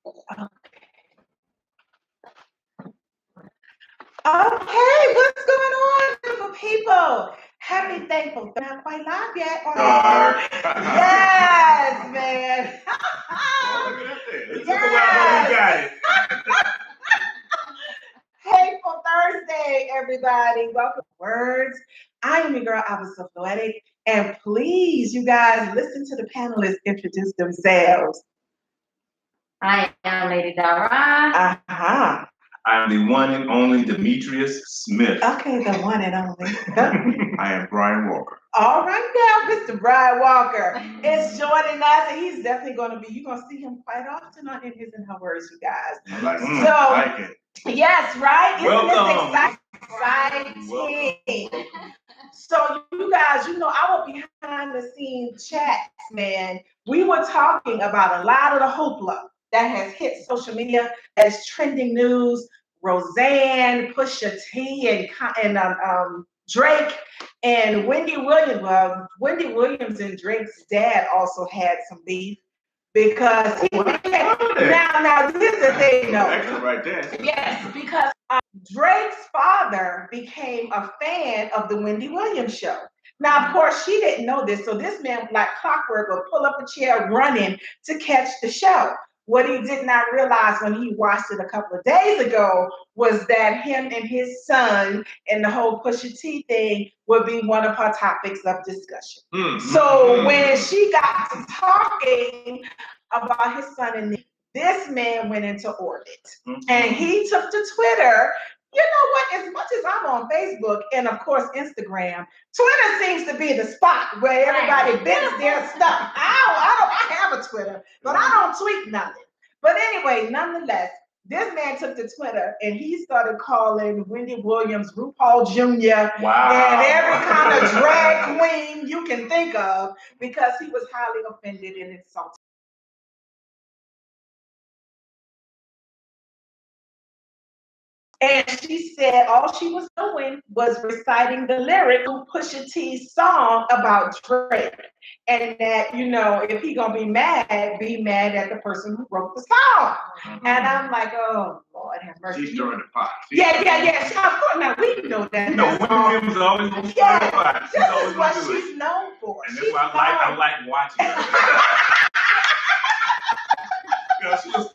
Okay, what's going on, beautiful people? Happy Thankful. Not quite live yet. Yes, man. Oh, look at that there. It took a while, but we got it. Hateful Thursday, everybody. Welcome to Words. I am your girl, Abah SoFloetic. And please, you guys, listen to the panelists introduce themselves. I am Lady Dara. I'm the one and only Demetrius Smith. Okay, the one and only. I am Brian Walker. All right now, Mr. Brian Walker is joining us, and he's definitely going to be, you're going to see him quite often on In His and Her Words, you guys. I like it. Yes, right? Isn't this exciting? Welcome. So you guys, you know, our behind the scenes chats, man, we were talking about a lot of the hoopla that has hit social media as trending news. Roseanne, Pusha T, and Drake, and Wendy Williams. Well, Wendy Williams and Drake's dad also had some beef because now this is the thing, though. Excellent, right there. Yes, because Drake's father became a fan of the Wendy Williams show. Now, of course, she didn't know this, so this man, like clockwork, would pull up a chair running to catch the show. What he did not realize when he watched it a couple of days ago was that him and his son and the whole Pusha T thing would be one of her topics of discussion. So when she got to talking about his son, and this man went into orbit, and he took to Twitter. You know what? As much as I'm on Facebook and of course Instagram, Twitter seems to be the spot where everybody vents their stuff. I have a Twitter, but I don't tweet nothing. But anyway, nonetheless, this man took to Twitter and he started calling Wendy Williams RuPaul Jr. and every kind of drag queen you can think of because he was highly offended and insulted. And she said all she was doing was reciting the lyric to Pusha T's song about Drake. And that, you know, if he gonna be mad at the person who wrote the song. And I'm like, oh, Lord have mercy. She's stirring the pot. Yeah. So of course, now we know that. No, Wendy Williams is always going to stir the pot. This is what she's known for. And that's why I like watching her. She was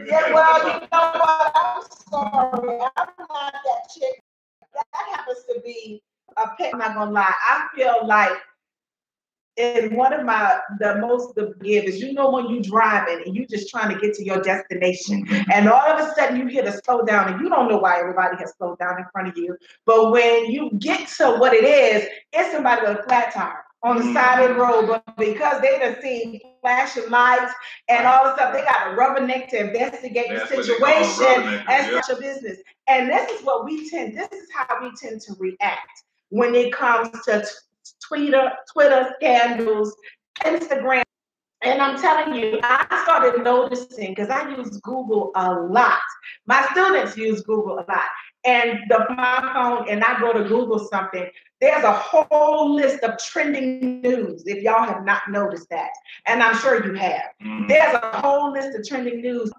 Yeah, well, you know what? I'm sorry. I'm not that chick. That happens to be a pet. I'm not gonna lie. I feel like in one of the most give is, you know, when you driving and you just trying to get to your destination, and all of a sudden you hit a slow down, and you don't know why everybody has slowed down in front of you. But when you get to what it is, it's somebody with a flat tire on the side of the road, but because they done seen flashing lights and all the stuff, they got a rubberneck to investigate the situation and such a business. And this is how we tend to react when it comes to Twitter scandals, Instagram. And I'm telling you, I started noticing, because I use Google a lot. My students use Google a lot. And my phone, and I go to Google something, there's a whole list of trending news, if y'all have not noticed that. And I'm sure you have. There's a whole list of trending news.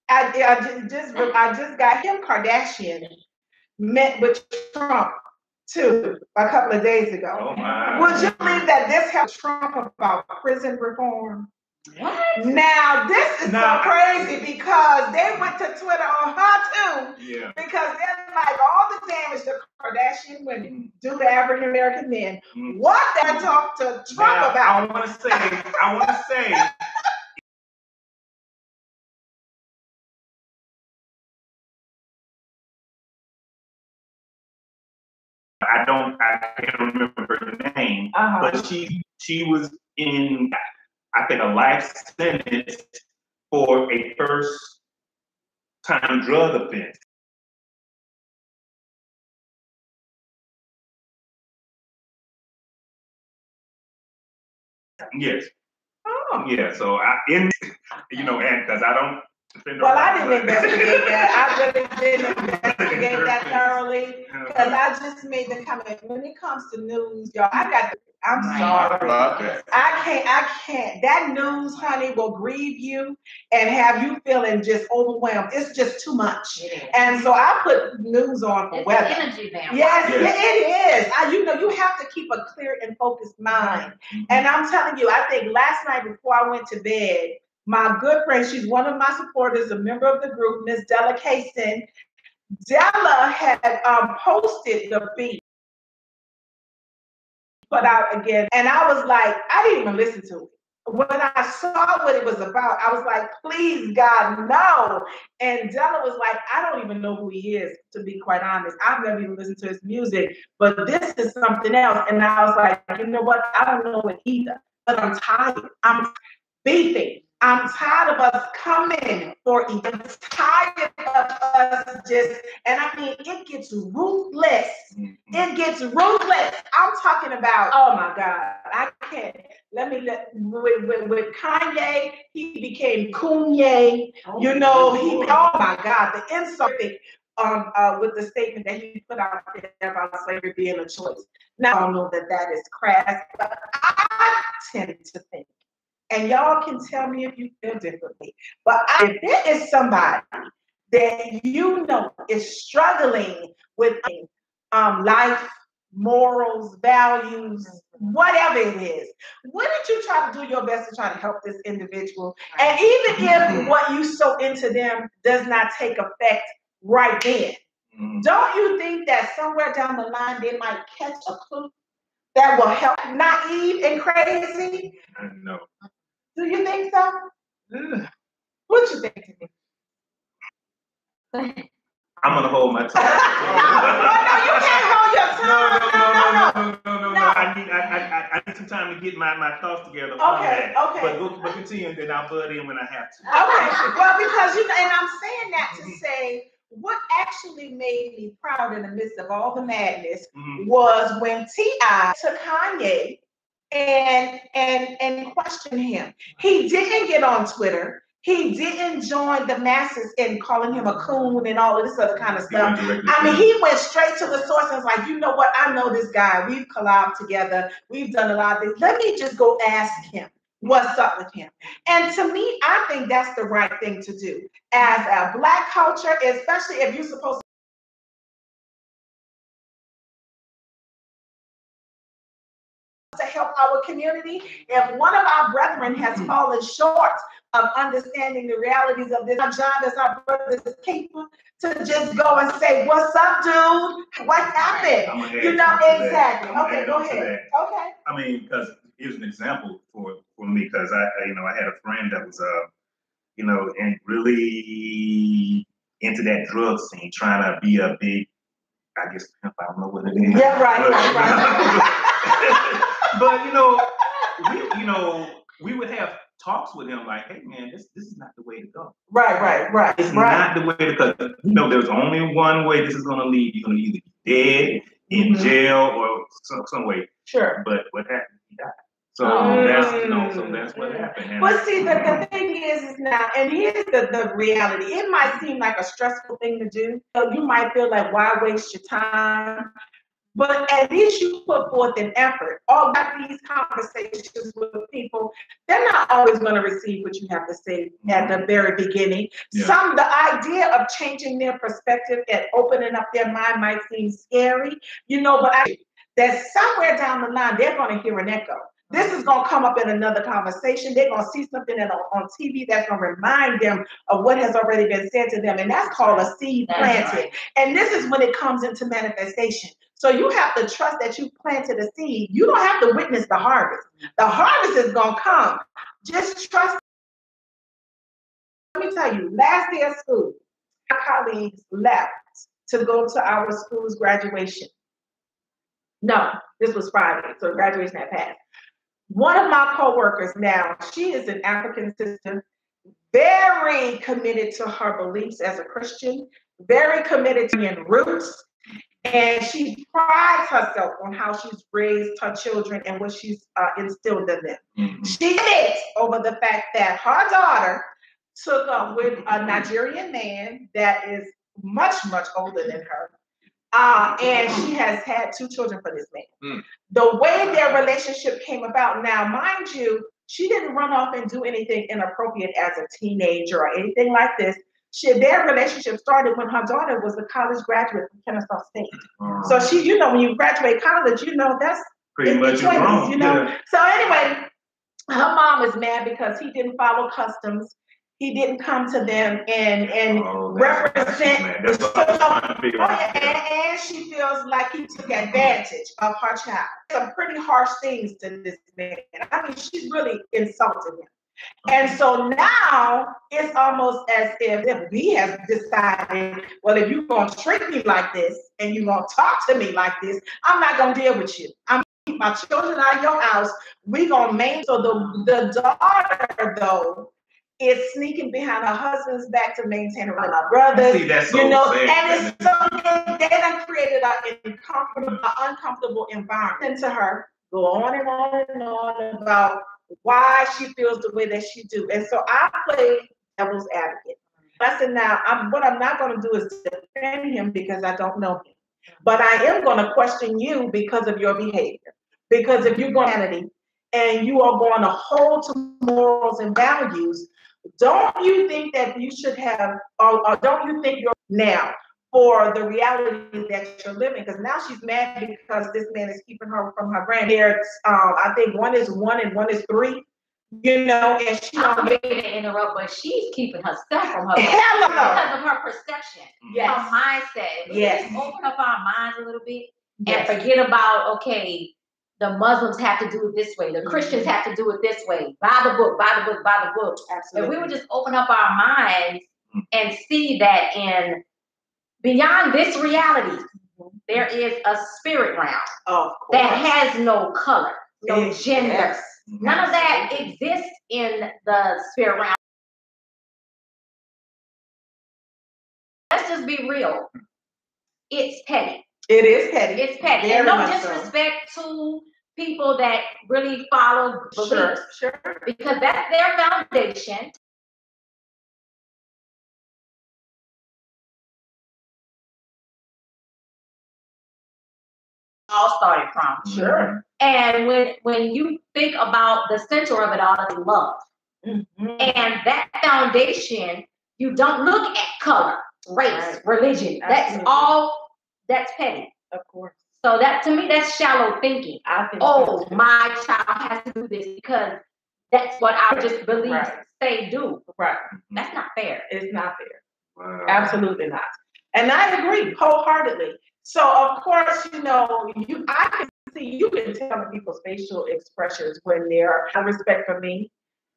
I just got Kim Kardashian met with Trump too a couple of days ago. Oh my. Would you believe that this helped Trump about prison reform? What? Now this is so crazy because they went to Twitter on her too. Yeah. Because they're like, all the damage the Kardashian women do to African American men. What they talk to Trump about? I want to say. I can't remember her name, but she was in, I think, a life sentence for a first-time drug offense. Yes. Oh. Yeah. So and because I don't. Well, I didn't investigate that. I really didn't investigate that thoroughly because I just made the comment. When it comes to news, y'all, I got I'm sorry. I can't. That news, honey, will grieve you and have you feeling just overwhelmed. It's just too much. And so I put news on for weather. Energy vampire. Yes, it is. You have to keep a clear and focused mind. And I'm telling you, I think last night before I went to bed, my good friend, she's one of my supporters, a member of the group, Miss Della Kaysen. Della had posted the beat put out again, and I was like, I didn't even listen to it. When I saw what it was about, I was like, please, God, no. And Della was like, I don't even know who he is, to be quite honest. I've never even listened to his music, but this is something else. And I was like, you know what? I don't know it either, but I'm tired. I'm beefing. I'm tired of us coming for each other. I'm tired of us just, and I mean, it gets ruthless. It gets ruthless. I'm talking about, oh my God, I can't. With Kanye, he became Kanye. You know, oh my God, the insult with the statement that he put out there about slavery being a choice. Now, I don't know that is crass, but I tend to think, and y'all can tell me if you feel differently, but if there is somebody that you know is struggling with life, morals, values, whatever it is, wouldn't you try to do your best to try to help this individual? And even if what you sow into them does not take effect right then, don't you think that somewhere down the line they might catch a clue that will help? Naive and crazy? No. Do you think so? What you think? I'm gonna hold my tongue. No, you can't hold your tongue. No. I need some time to get my thoughts together. Okay. But continue, and then I'll butt in when I have to. Okay. Well, because and I'm saying that to say what actually made me proud in the midst of all the madness was when T.I. took Kanye and questioned him. He didn't get on Twitter. He didn't join the masses in calling him a coon and all of this other kind of stuff. I mean, he went straight to the source and was like, you know what? I know this guy. We've collabed together. We've done a lot of things. Let me just go ask him what's up with him. And to me, I think that's the right thing to do. As a Black culture, especially if you're supposed to help our community, if one of our brethren has fallen short of understanding the realities of this, our job as our brother's keeper to just go and say, what's up, dude? What happened? You know, exactly. Okay, go ahead. Okay. I mean, because here's an example for me, because I had a friend that was and really into that drug scene, trying to be a big, I guess, pimp, I don't know what it is. Yeah, right. But we would have talks with him like, hey man, this is not the way to go. Right. It's not the way to go. There's only one way this is gonna lead. You're gonna either be dead, in jail, or some way. Sure. But what happened? He died. So that's what happened. But see, the thing is now, and here's the reality. It might seem like a stressful thing to do. So you might feel like, why waste your time? But at least you put forth an effort. All of these conversations with people, they're not always going to receive what you have to say at the very beginning. Yeah. The idea of changing their perspective and opening up their mind might seem scary, but that somewhere down the line, they're going to hear an echo. This is going to come up in another conversation. They're going to see something on TV that's going to remind them of what has already been said to them. And that's called a seed planted. Right. And this is when it comes into manifestation. So you have to trust that you planted a seed. You don't have to witness the harvest. The harvest is going to come. Just trust. Let me tell you, last day of school, my colleagues left to go to our school's graduation. No, this was Friday, so graduation had passed. One of my coworkers now, she is an African sister, very committed to her beliefs as a Christian, very committed to being roots. And she prides herself on how she's raised her children and what she's instilled in them. Mm-hmm. She did over the fact that her daughter took up with a Nigerian man that is much, much older than her. And she has had 2 children for this man. The way their relationship came about, now, mind you, she didn't run off and do anything inappropriate as a teenager or anything like this. Their relationship started when her daughter was a college graduate from Kennesaw State. So she, you know, when you graduate college, you know, that's pretty much wrong. You know. Yeah. So anyway, her mom is mad because he didn't follow customs. He didn't come to them and represent. And she feels like he took advantage of her child. Some pretty harsh things to this man. I mean, she's really insulted him. And so now it's almost as if he has decided, well, if you're going to treat me like this and you're going to talk to me like this, I'm not going to deal with you. I'm going to keep my children out of your house. We're going to maintain. So the daughter, though, is sneaking behind her husband's back to maintain her with my brothers. See, that's so sad. And it's so they done created an uncomfortable environment to her. Go on and on and on about why she feels the way that she do. And so I play devil's advocate. I said, now, what I'm not going to do is defend him because I don't know him. But I am going to question you because of your behavior. Because if you're going to and you are going to hold to morals and values, don't you think that you should have, or don't you think you're now for the reality that you're living? Because now she's mad because this man is keeping her from her grandparents. I think one is 1 and 1 is 3. You know, and she don't mean to interrupt, but she's keeping herself from her because of her perception, her mindset. We just open up our minds a little bit and forget about, okay, the Muslims have to do it this way, the Christians have to do it this way. Buy the book, buy the book, buy the book. Absolutely. If we would just open up our minds and see that in beyond this reality, there is a spirit realm that has no color, no gender. Yes. None of that exists in the spirit realm. Let's just be real. It's petty. It is petty. It's petty. And no disrespect to people that really follow beliefs. Sure. Because that's their foundation. All started from. Sure. And when you think about the center of it all is love. And that foundation, you don't look at color, race, religion. Absolutely. That's petty. Of course. So that, to me, that's shallow thinking. I think my child has to do this because that's what I just believe they do. Right. That's not fair. It's not fair. Wow. Absolutely not. And I agree wholeheartedly. So of course, you know, I can see, you can tell people's facial expressions when they're out of respect for me.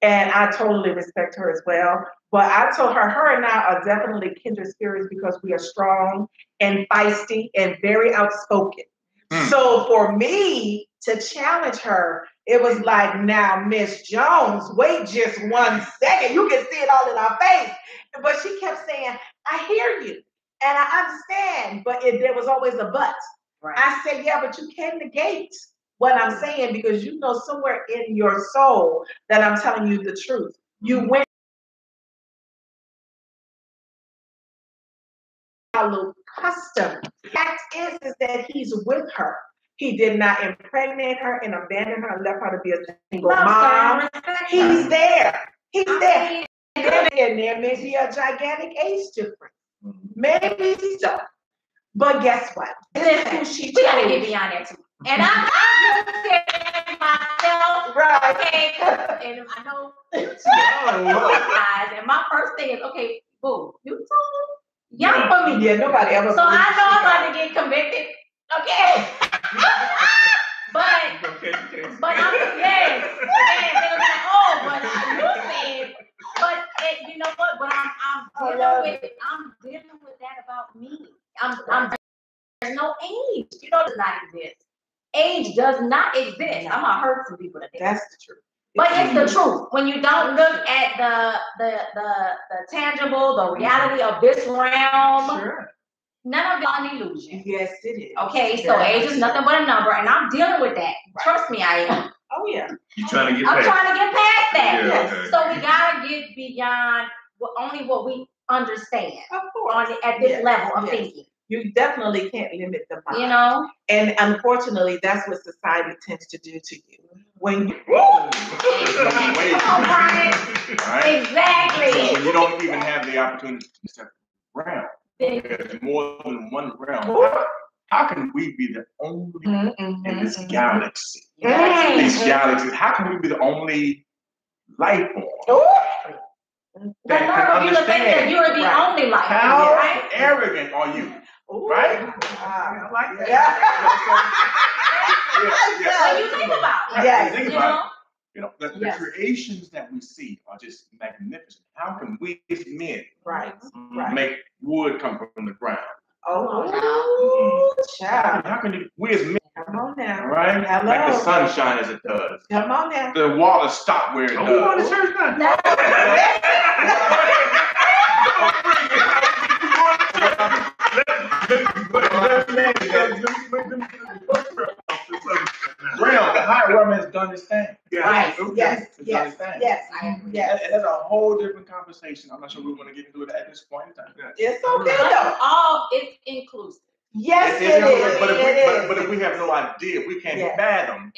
And I totally respect her as well. But I told her and I are definitely kindred spirits because we are strong and feisty and very outspoken. So for me to challenge her, it was like, now, Miss Jones, wait just 1 second. You can see it all in our face. But she kept saying, I hear you and I understand. But there was always a but. Right. I said, yeah, but you can't negate what I'm saying because you know somewhere in your soul that I'm telling you the truth. You went custom. Fact is that he's with her. He did not impregnate her and abandon her and left her to be a single mom. He's there. He's there. And there may be a gigantic age difference. Maybe so. But guess what? This is who she chose. We gotta get beyond that too. And I understand myself. Right. Okay. And I know guys. And my first thing is, okay, boo, you too young for me. Yeah, nobody ever. So I know I'm about to get convicted. Okay. but I'm yes. They're like, oh, but you said. But you know what? But I'm dealing with that about me. There's no age. You know, does not exist. Age does not exist. I'm gonna hurt some people today. That's the truth. But it's the truth. When you don't look at the tangible, the reality of this realm, none of y'all an illusion. Yes, it is. Okay, so age is nothing but a number, and I'm dealing with that. Right. Trust me, I am. Oh yeah. I'm trying to get past that. Yeah, okay. So we gotta get beyond only what we understand. Of course. At this level of thinking. You definitely can't limit the mind. You know? And unfortunately, that's what society tends to do to you. When you Exactly. Exactly. So when you don't even have the opportunity to step around, there's more than one realm. How can we be the only in this galaxy? These galaxies, how can we be the only life form that can understand? That you're the only life. How arrogant are you? Right? I like that. When you think about it. Yes. You know, the creations that we see are just magnificent. How can we as men make wood come from the ground? Child. How can we as men, come on now, right? Hello. Make the sun shine as it does. Come on now. The water stop where it does. You going to church now? Realm, the higher realm has to understand. Yes. And that's a whole different conversation. I'm not sure we want to get into it at this point in time. It's okay though. It's inclusive. Yes, it is. But if we have no idea, we can't fathom.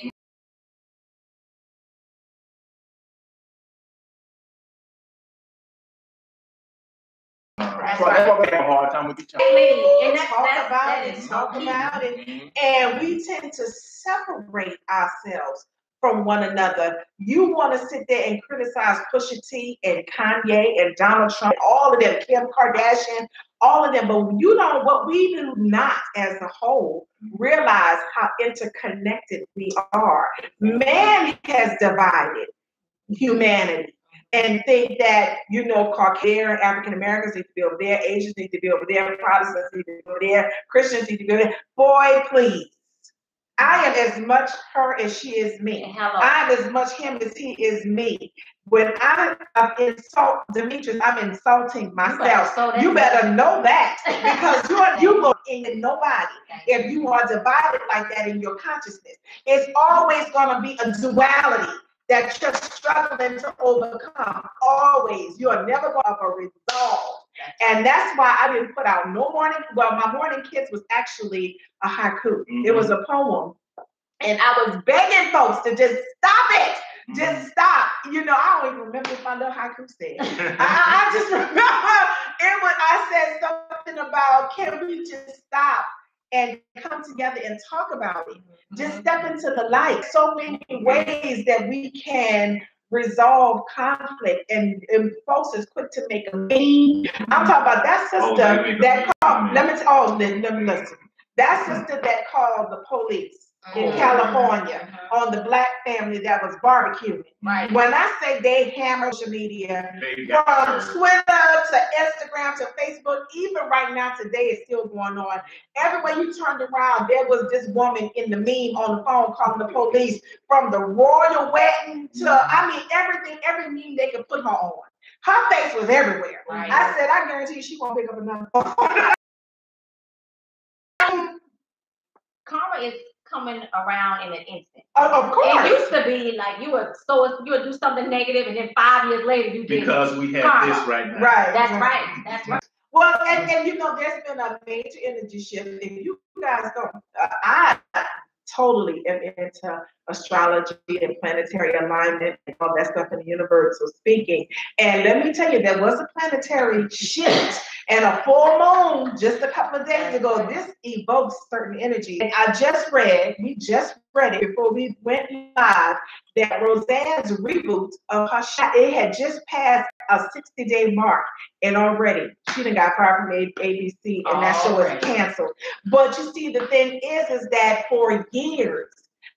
So that's why we have a hard time with each other. And talk about it. And we tend to separate ourselves from one another. You want to sit there and criticize Pusha T and Kanye and Donald Trump, all of them, Kim Kardashian, all of them. But you know what we do not as a whole realize how interconnected we are. Man has divided humanity. And think that, you know, Caucasian, African Americans need to be over there, Asians need to be over there, Protestants need to be over there, Christians need to be over there. Boy, please. I am as much her as she is me. I am as much him as he is me. When I insult Demetrius, I'm insulting myself. You better know that, because you look in nobody if you are divided like that in your consciousness. It's always going to be a duality that you're struggling to overcome. Always. You are never going to have a resolve. And that's why I didn't put out no morning. Well, my morning kiss was actually a haiku. It was a poem. And I was begging folks to just stop it. Just stop. You know, I don't even remember what my little haiku said. I just remember I said something about, can we just stop and come together and talk about it? Just step into the light. So many ways that we can resolve conflict, and folks is quick to make a meme. I'm talking about that sister that called, let me listen. That sister that called the police in California on the black family that was barbecuing. Right. When I say they hammer social media, from Twitter to Instagram to Facebook, even right now today it's still going on. Everywhere you turned around, there was this woman in the meme on the phone calling the police, from the royal wedding to, I mean, everything, every meme they could put her on. Her face was everywhere. Right. I said, I guarantee you she won't pick up another phone. Karma is coming around in an instant. Of course. It used to be like you would do something negative, and then 5 years later you did. Because we have karma. This right now. Right. That's right. That's right. Well, and you know, there's been a major energy shift. If you guys don't, I totally am into astrology and planetary alignment and all that stuff in the universal speaking. And let me tell you, there was a planetary shift and a full moon just a couple of days ago. This evokes certain energy. And we just read it before we went live, that Roseanne's reboot of her show, it had just passed a 60-day mark, and already she done got fired from ABC, and that show is canceled. But you see, the thing is that for years,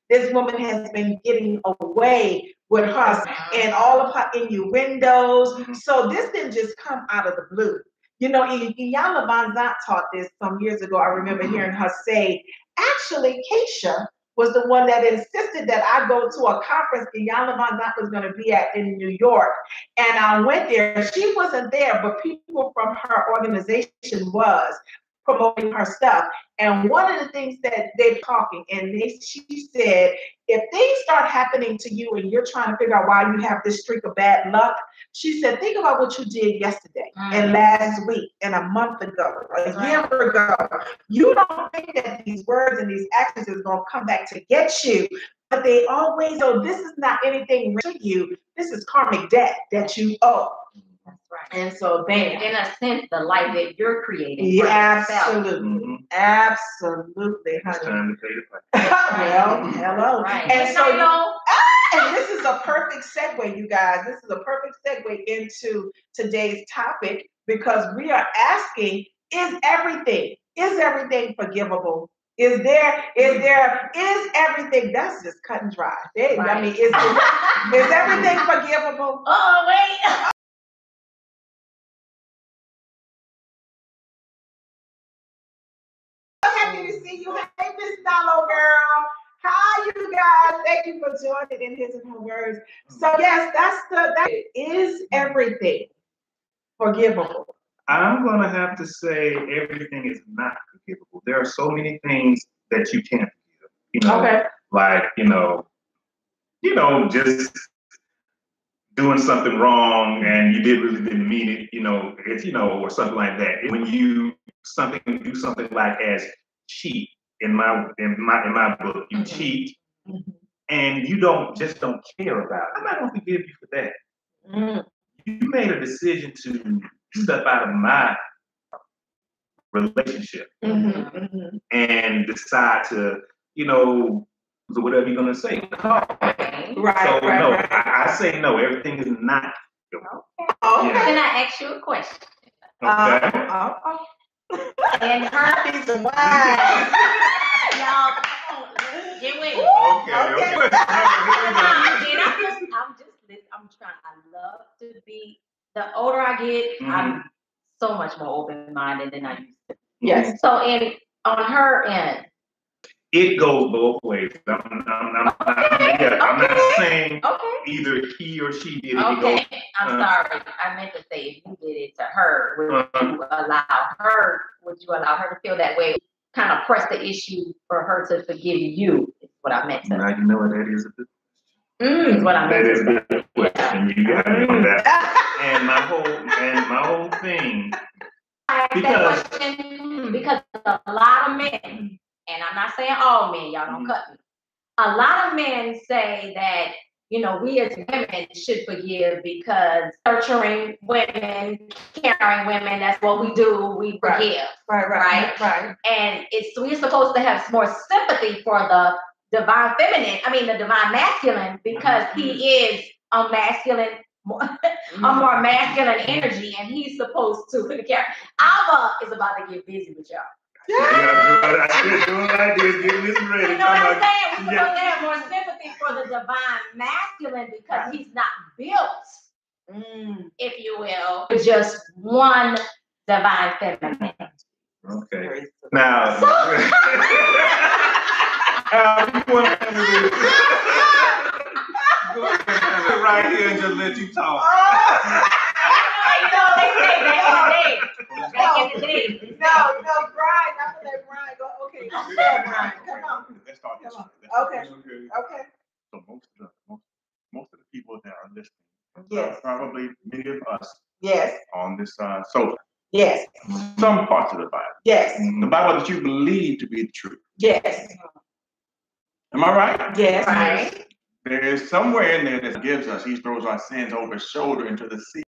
this woman has been getting away with her and all of her innuendos. So this didn't just come out of the blue. You know, Iyanla Vanzant taught this some years ago. I remember hearing her say, actually, Keisha was the one that insisted that I go to a conference Iyanla Vanzant was going to be at in New York. And I went there. She wasn't there, but people from her organization was. promoting her stuff. And one of the things that they're talking, and she said, if things start happening to you and you're trying to figure out why you have this streak of bad luck, she said, think about what you did yesterday and last week and a month ago, a year ago. You don't think that these words and these actions is going to come back to get you, but they always, this is not anything to you. This is karmic debt that you owe. That's right. And so then, in a sense, the life that you're creating. Yeah, absolutely. Absolutely, honey. It's time to pay the price. Well, hello. Right. And so, and this is a perfect segue, you guys. This is a perfect segue into today's topic, because we are asking, is everything forgivable? Is everything, that's just cut and dry. Right. I mean, is everything forgivable? Oh, wait. Happy to see you. Hey, Miss Nalo girl. Hi, you guys. Thank you for joining in His and Her Words. So yes, that is everything forgivable. I'm gonna have to say everything is not forgivable. There are so many things that you can't forgive. Okay. Like just doing something wrong and you didn't mean it. It's or something like that. When you do something like as cheat in my book, you cheat and you don't care about it. I'm not gonna forgive you for that. You made a decision to step out of my relationship and decide to, whatever you're gonna say. Right. I say no. Everything is not. Okay. Can I ask you a question? Okay. And her piece of wine. Y'all, get with it. Okay. I'm trying. I love to be. The older I get, I'm so much more open-minded than I used to. Yes. So, on her end, it goes both ways. I'm not saying either he or she did it. Okay, I'm sorry. I meant to say if you did it to her, would you allow her to feel that way? Kind of press the issue for her to forgive you. Is what I meant to. Now you know what that is. Is what I meant to say. That is a good question. You got me on that. And my whole thing. Because a lot of men, and I'm not saying all men, y'all don't cut me. A lot of men say that, we as women should forgive because nurturing women, caring women, that's what we do, we forgive. Right. And we're supposed to have more sympathy for the divine feminine, the divine masculine, because he is a masculine, a more masculine energy, and he's supposed to care. Abah is about to get busy with y'all. Doing like this, getting this ready. You know what I'm saying? We're supposed to have more sympathy for the divine masculine because he's not built, if you will, with just one divine feminine. Okay. Now, right here and just let you talk. They say back in the day. No, Brian, not for that Brian. Okay, Brian, come on. Let's start this one. Okay. So most of the people that are listening, probably many of us, on this sofa. Yes. Some parts of the Bible. Yes. The Bible that you believe to be the truth. Yes. Am I right? Yes. Right. There is somewhere in there that gives us, he throws our sins over his shoulder into the sea.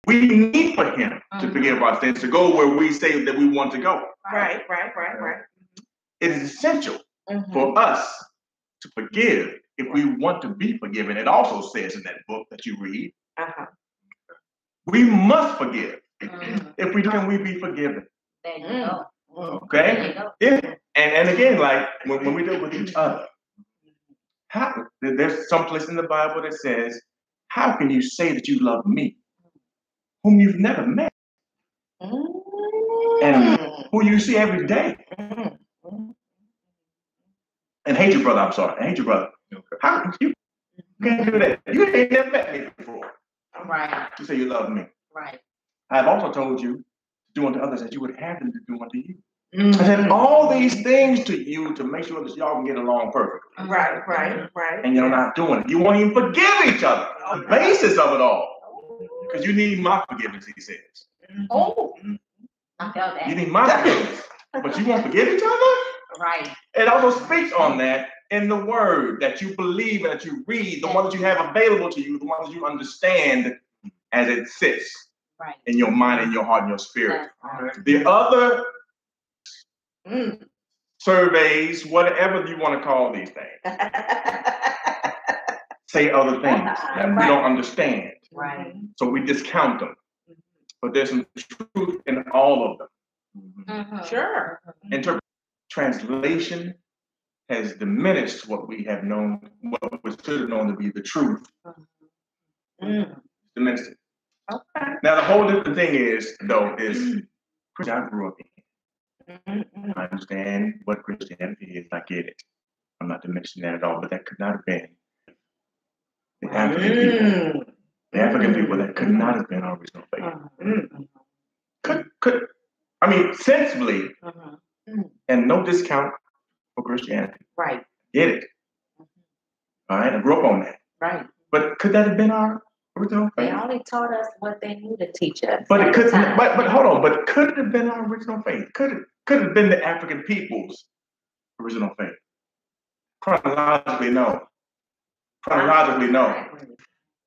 We need for him to forgive our sins, to go where we say that we want to go. Right. It is essential for us to forgive if we want to be forgiven. It also says in that book that you read, we must forgive. If we don't, we be forgiven. There you go. Okay? There you go. Yeah. And again, like when we deal with each other, there's some place in the Bible that says, how can you say that you love me, whom you've never met, and who you see every day, and hate your brother? I'm sorry, and hate your brother. How can you? can't do that. You ain't never met me before. Right. You say you love me. Right. I've also told you to do unto others as you would have them to do unto you. I said all these things to you to make sure that y'all can get along perfectly. Right. And you're not doing it. You won't even forgive each other. The basis of it all. Because you need my forgiveness, he says. Oh, I felt that. You need my forgiveness. But you won't forgive each other? Right. It also speaks on that in the word that you believe and that you read, the one that you have available to you, the one that you understand as it sits in your mind, in your heart, in your spirit. The other surveys, whatever you want to call these things, say other things that we don't understand. Right. So we discount them. But there's some truth in all of them. Sure. Translation has diminished what we have known, what we should have known to be the truth. Diminished it. Okay. Now the whole different thing is, though, is Christian I grew up in. I understand what Christianity is. I get it. I'm not diminishing that at all, but that could not have been the African people. The African people, that could not have been our original faith. I mean, sensibly, and no discount for Christianity. Right. Get it. All right, I grew up on that. Right. But could that have been our original faith? They only taught us what they knew to teach us. But it could. But hold on. But could it have been our original faith? Could it have been the African people's original faith? Chronologically, no. Chronologically, no.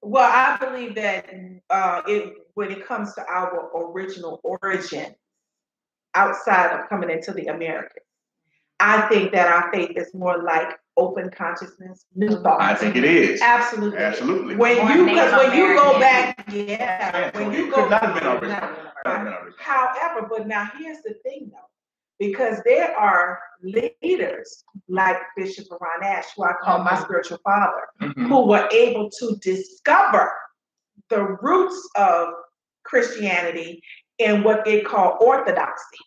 Well, I believe that when it comes to our original origin, outside of coming into the Americas, I think that our faith is more like open consciousness, new thoughts. I think it is. Absolutely. Absolutely. When you go back, when you go back. However, but now here's the thing though, because there are leaders like Bishop Ron Ash, who I call my spiritual father, who were able to discover the roots of Christianity in what they call orthodoxy.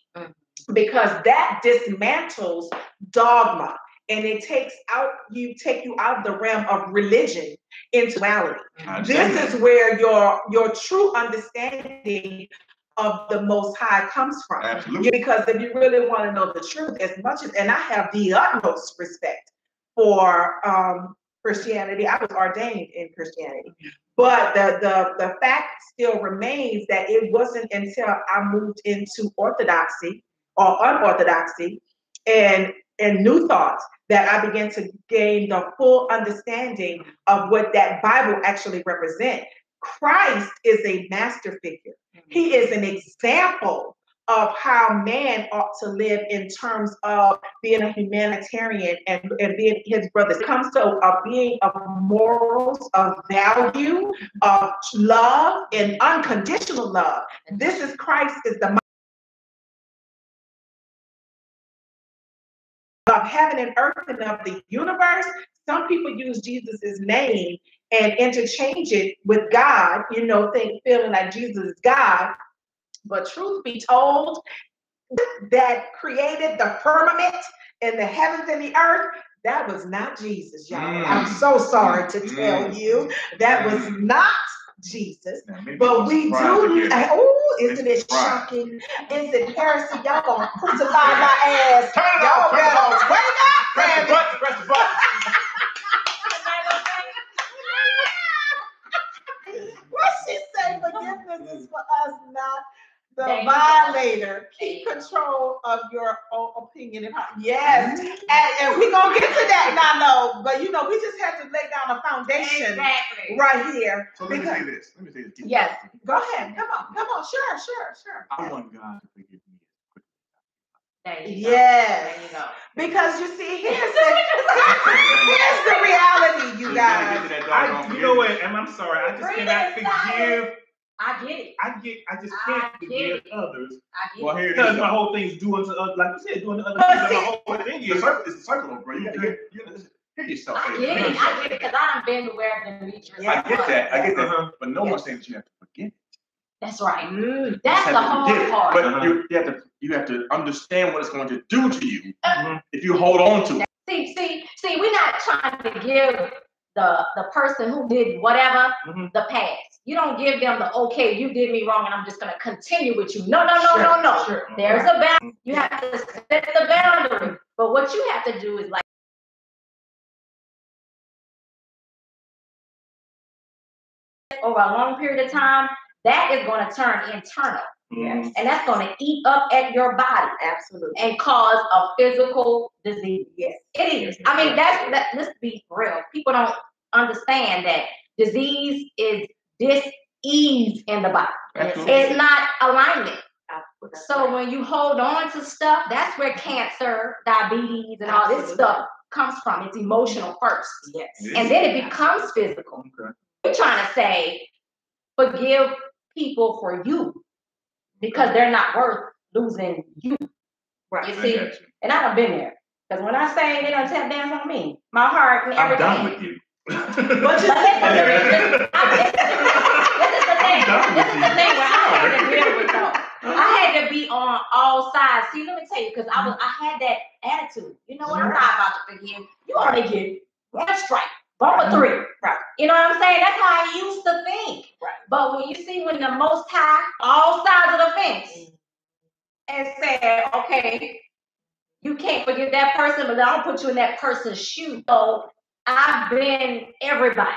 Because that dismantles dogma and it takes you out of the realm of religion into reality. This is where your true understanding of the Most High comes from. Absolutely. Because if you really want to know the truth, as much as, and I have the utmost respect for Christianity, I was ordained in Christianity. But the fact still remains that it wasn't until I moved into orthodoxy or unorthodoxy and new thoughts that I began to gain the full understanding of what that Bible actually represents. Christ is a master figure. He is an example of how man ought to live in terms of being a humanitarian and being his brother. It comes to a being of morals, of value, of love, and unconditional love. This is Christ is the of heaven and earth and of the universe. Some people use Jesus's name and interchange it with God, feeling like Jesus is God. But truth be told, that created the firmament and the heavens and the earth, that was not Jesus, y'all. I'm so sorry to tell you, that was not Jesus. But we do, isn't it shocking? Is it heresy? Y'all gonna crucify my ass. Y'all better wake up, press the button, press the button. What she say? Forgiveness is for us, not the violator. Keep control of your own opinion and heart. Yes, and we're gonna get to that now, no, but we just have to lay down a foundation right here. So let me say this. Yes, go ahead. Come on. Sure. I want God to forgive me. Yes. There you go. Because you see, here's the reality, you guys. You know what? And I'm sorry, I just cannot forgive. I get it. I just can't forgive others. Well, here it is. Because my whole thing is doing to others, like you said, doing to other people. My whole thing is it's a circle, bro. You hear yourself. I get it, because I done been aware of the reach. I get that. But no one's saying that you have to forget. That's right. That's the hard part. But you have to understand what it's going to do to you if you hold on to it. See, we're not trying to give the person who did whatever the past. You don't give them the okay, you did me wrong and I'm just gonna continue with you. No. Sure. There's a boundary. You have to set the boundary. But what you have to do is like over a long period of time, that is going to turn internal. Yes. And that's going to eat up at your body. Absolutely. And cause a physical disease. Yes. It is. I mean, let's be real. People don't understand that disease is dis-ease in the body. Absolutely. It's not alignment. So when you hold on to stuff, that's where cancer, diabetes, and all this stuff comes from. It's emotional first. Yes. And then it becomes physical. Okay. We're trying to say, forgive people for you because they're not worth losing you. Right. You see? And I done been there. Because when I say they don't tap dance on me, my heart and everything. I'm done with you. This is the thing where I had to deal with though. I had to be on all sides. See, let me tell you, because I had that attitude. You know what? I'm not about to forgive. You only get one strike. One or three. Right. You know what I'm saying? That's how I used to think. Right. But when you see when the Most High, all sides of the fence, and said, okay, you can't forgive that person, but I don't put you in that person's shoe. So I've been everybody.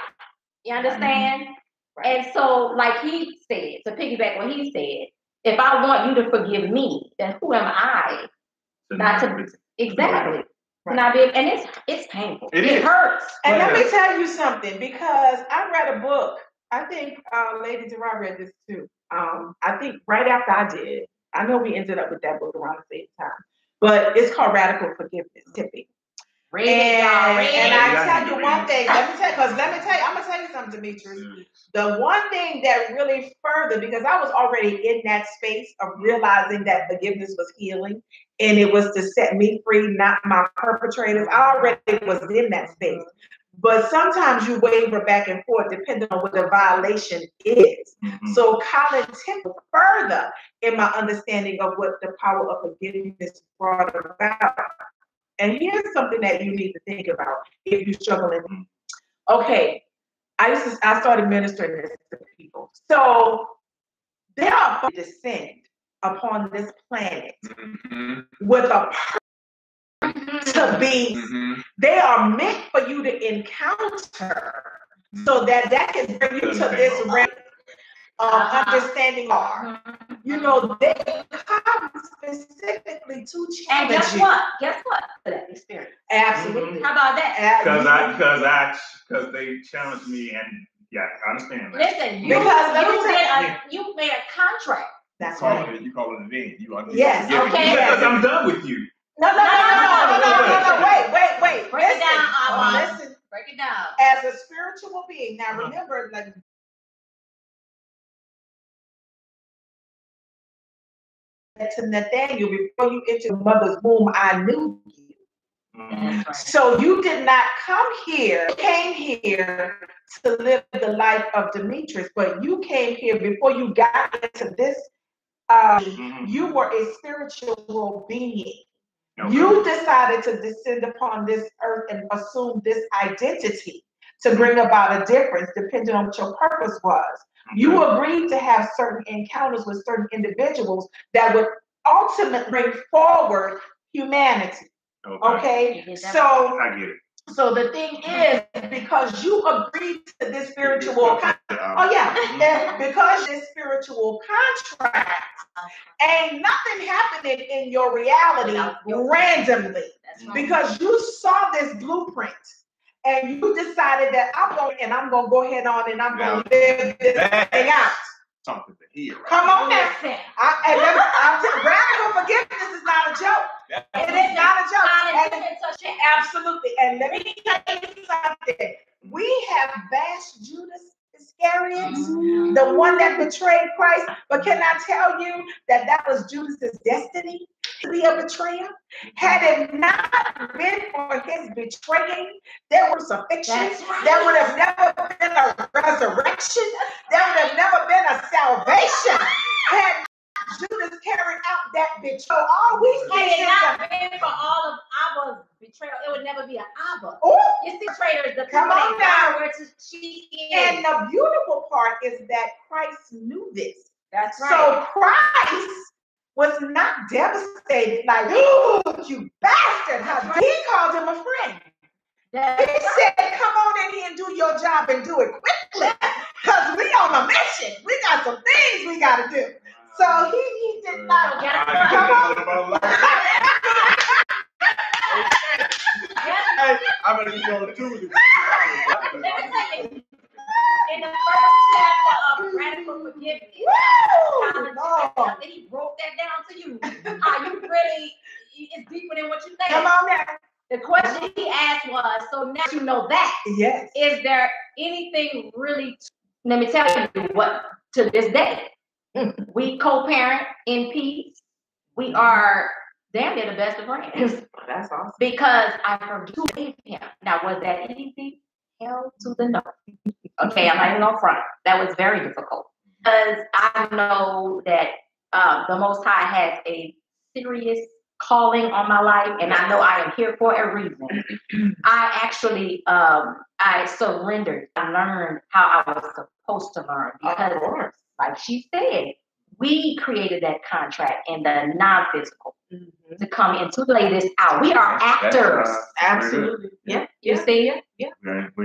You understand? Right. And so, like he said, to piggyback what he said, if I want you to forgive me, then who am I? Not to exactly. Right. And it's painful. It hurts. And let me tell you something, because I read a book. I think Lady Gerard read this too. I think right after I did. I know we ended up with that book around the same time. But it's called Radical Forgiveness, Tipping. And I tell you one thing, I'm gonna tell you something, Demetrius. The one thing that really further, because I was already in that space of realizing that forgiveness was healing and it was to set me free, not my perpetrators. I already was in that space. But sometimes you waver back and forth depending on what the violation is. So Colin tipped further in my understanding of what the power of forgiveness brought about. And here's something that you need to think about if you're struggling. Okay, I started ministering this to people. So they are descend upon this planet with a purpose to be. They are meant for you to encounter, so that can bring you to this realm of understanding. You know, they come specifically to challenge and guess you. Guess what? For that experience. Absolutely. How about that? Because they challenged me, and yeah, I understand that. Listen, you made a contract. That's right. You call it an event. Yes. Okay. Because I'm done with you. No. Wait. Break it down, listen. Break it down. As a spiritual being, now remember, like. To Nathaniel, before you entered your mother's womb, I knew you. Right. So you did not come here, came here to live the life of Demetrius, but you came here before you got into this. You were a spiritual being. Okay. You decided to descend upon this earth and assume this identity to bring about a difference, depending on what your purpose was. You agreed to have certain encounters with certain individuals that would ultimately bring forward humanity. Okay? So I get it. So the thing is, because you agreed to this spiritual because this spiritual contract, ain't nothing happening in your reality randomly. Because you saw this blueprint. And you decided that I'm going to go ahead on and I'm going to live this thing out. Something to hear. Right? Come on now. Radical forgiveness is not a joke. It is not a joke. Absolutely. And let me tell you something. We have bashed Judas Iscariot, the one that betrayed Christ. But can I tell you that was Judas's destiny to be a betrayer? Had it not been for his betraying, there was a fiction. Right. There would have never been a resurrection. There would have never been a salvation. Had Judas carried out that betrayal. Had it not been for all of Abah's betrayal, it would never be an Abah. You see, traders, the come on now. where to cheat in. And the beautiful part is that Christ knew this. That's right. So Christ was not devastated, like, oh, you bastard. He called him a friend. He said, come on in here and do your job and do it quickly. Because we on a mission. We got some things we got to do. So he did not. Come on. I'm going to be on Tuesday. Let me tell you, in the first chapter of Radical Forgiveness, he broke that down to you. Are you really, it's deeper than what you think. Come on now. The question he asked was, so now you know that. Yes. Is there anything really, let me tell you what, to this day, we co-parent in peace. We are damn near the best of friends. That's awesome. Because I forgave him. Now, was that easy? Hell to the no. Okay, I'm not even on front. That was very difficult. Because I know that the Most High has a serious calling on my life, and I know I am here for a reason. I actually, I surrendered. I learned how I was supposed to learn. Because, like she said, we created that contract in the non-physical to come and to play this out. We are actors. Absolutely. Yeah. You see it? Yeah.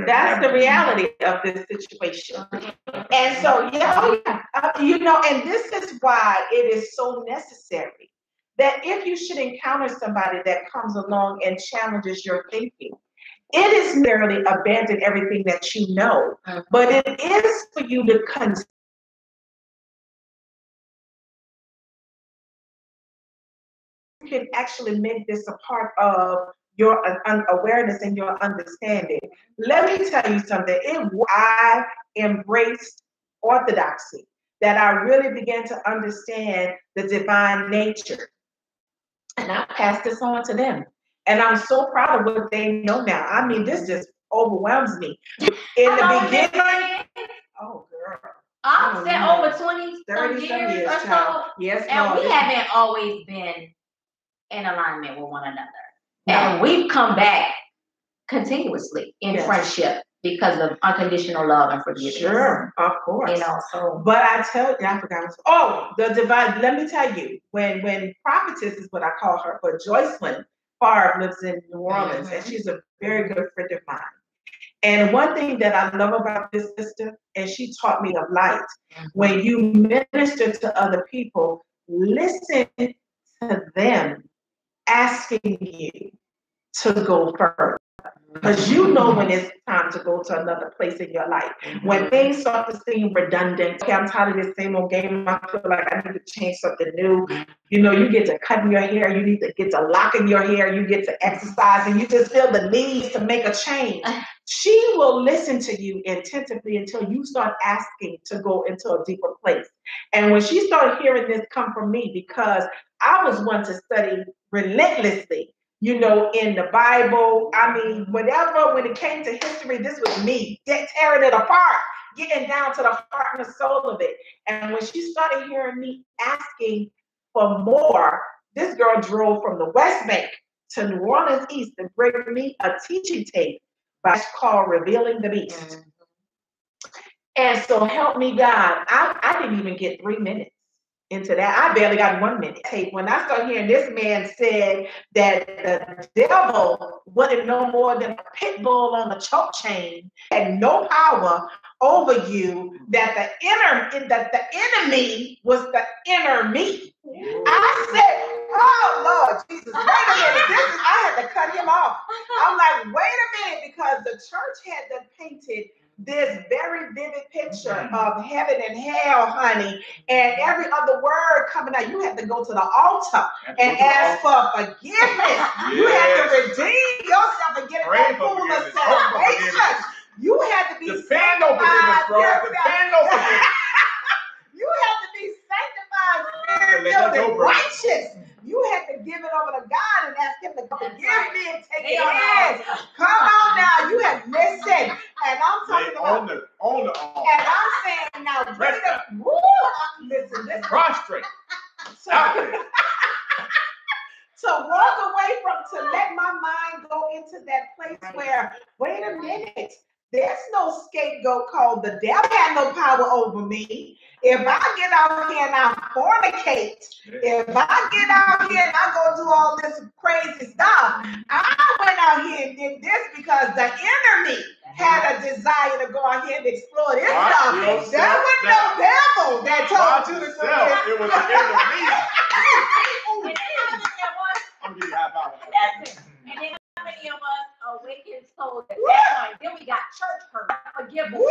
That's the reality of this situation. And so, you know, and this is why it is so necessary that if you should encounter somebody that comes along and challenges your thinking, it is merely abandon everything that you know, but it is for you to consider. You can actually make this a part of your awareness and your understanding. Let me tell you something. I embraced orthodoxy, that I really began to understand the divine nature. And I passed this on to them. And I'm so proud of what they know now. I mean, this just overwhelms me. In the beginning, oh girl. I've said over 20, 30 years or so. Yes, and we haven't always been in alignment with one another. And we've come back continuously in friendship because of unconditional love and forgiveness. Sure, of course. You know, so. But I tell you, I forgot. The divine, let me tell you, when prophetess is what I call her, but Joycelyn Favre lives in New Orleans, and she's a very good friend of mine. And one thing that I love about this sister, and she taught me of light, when you minister to other people, listen to them asking you to go further. Because you know when it's time to go to another place in your life. When things start to seem redundant, okay, I'm tired of this same old game, I feel like I need to change something new. You know, you get to cutting your hair, you need to get to locking your hair, you get to exercise, and you just feel the need to make a change. She will listen to you attentively until you start asking to go into a deeper place. And when she started hearing this come from me, because I was one to study relentlessly, you know, in the Bible. I mean, whatever, when it came to history, this was me tearing it apart, getting down to the heart and the soul of it. And when she started hearing me asking for more, this girl drove from the West Bank to New Orleans East to bring me a teaching tape called Revealing the Beast. And so help me God, I didn't even get 3 minutes into that. I barely got 1 minute tape. When I started hearing this man said that the devil wasn't no more than a pit bull on a choke chain, had no power over you, that the enemy was the inner me. I said, oh Lord Jesus, wait a minute. I had to cut him off. I'm like, wait a minute, because the church had them painted this very vivid picture of heaven and hell, honey, and every other word coming out. You had to go to the altar and ask for forgiveness. You had to redeem yourself and get that pool of salvation. You had to be sanctified. You had to be sanctified, spirit-filled, and righteous. You had to give it over to God and ask him to forgive me and take it in. Come on now, you have listened. And I'm talking about and I'm saying now, listen. Prostrate. To walk away from to let my mind go into that place where, wait a minute, there's no scapegoat called the devil. Had no power over me. If I get out here and I fornicate, if I get out here and I go do all this crazy stuff, I went out here and did this because the enemy had a desire to go out here and explore this stuff. There was no devil that told you to do this. It was the enemy. I'm gonna give you a high five. And then how many of us awakened souls at that point? Then we got church hurt. Forgivable.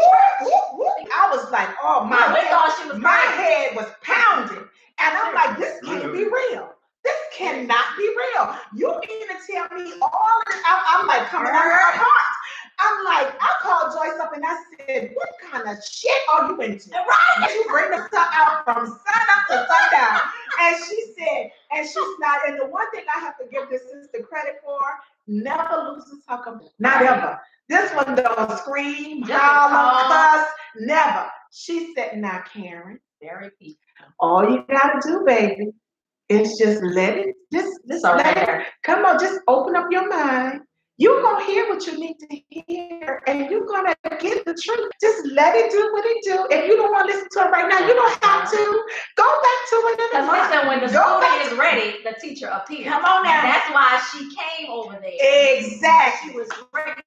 I was like, oh my head was pounding. And I'm like, this can't be real. This cannot be real. You mean to tell me all this? I'm like coming out of her heart. I'm like, I called Joyce up and I said, what kind of shit are you into? Right? You bring the stuff out from sun up to sundown. And she said, and she's not, and the one thing I have to give this sister credit for, never loses her composure. Not ever. This one don't scream, holler, cuss, never. She said, now Karen, very peaceful. All you gotta do, baby, is just let it, just let it. Come on, just open up your mind. You're gonna hear what you need to hear, and you're gonna get the truth. Just let it do what it do. If you don't want to listen to it right now, you don't have to. Go back to it in a month. Listen, when the student is ready, the teacher appears. Come on now. That's why she came over there. Exactly. She was ready.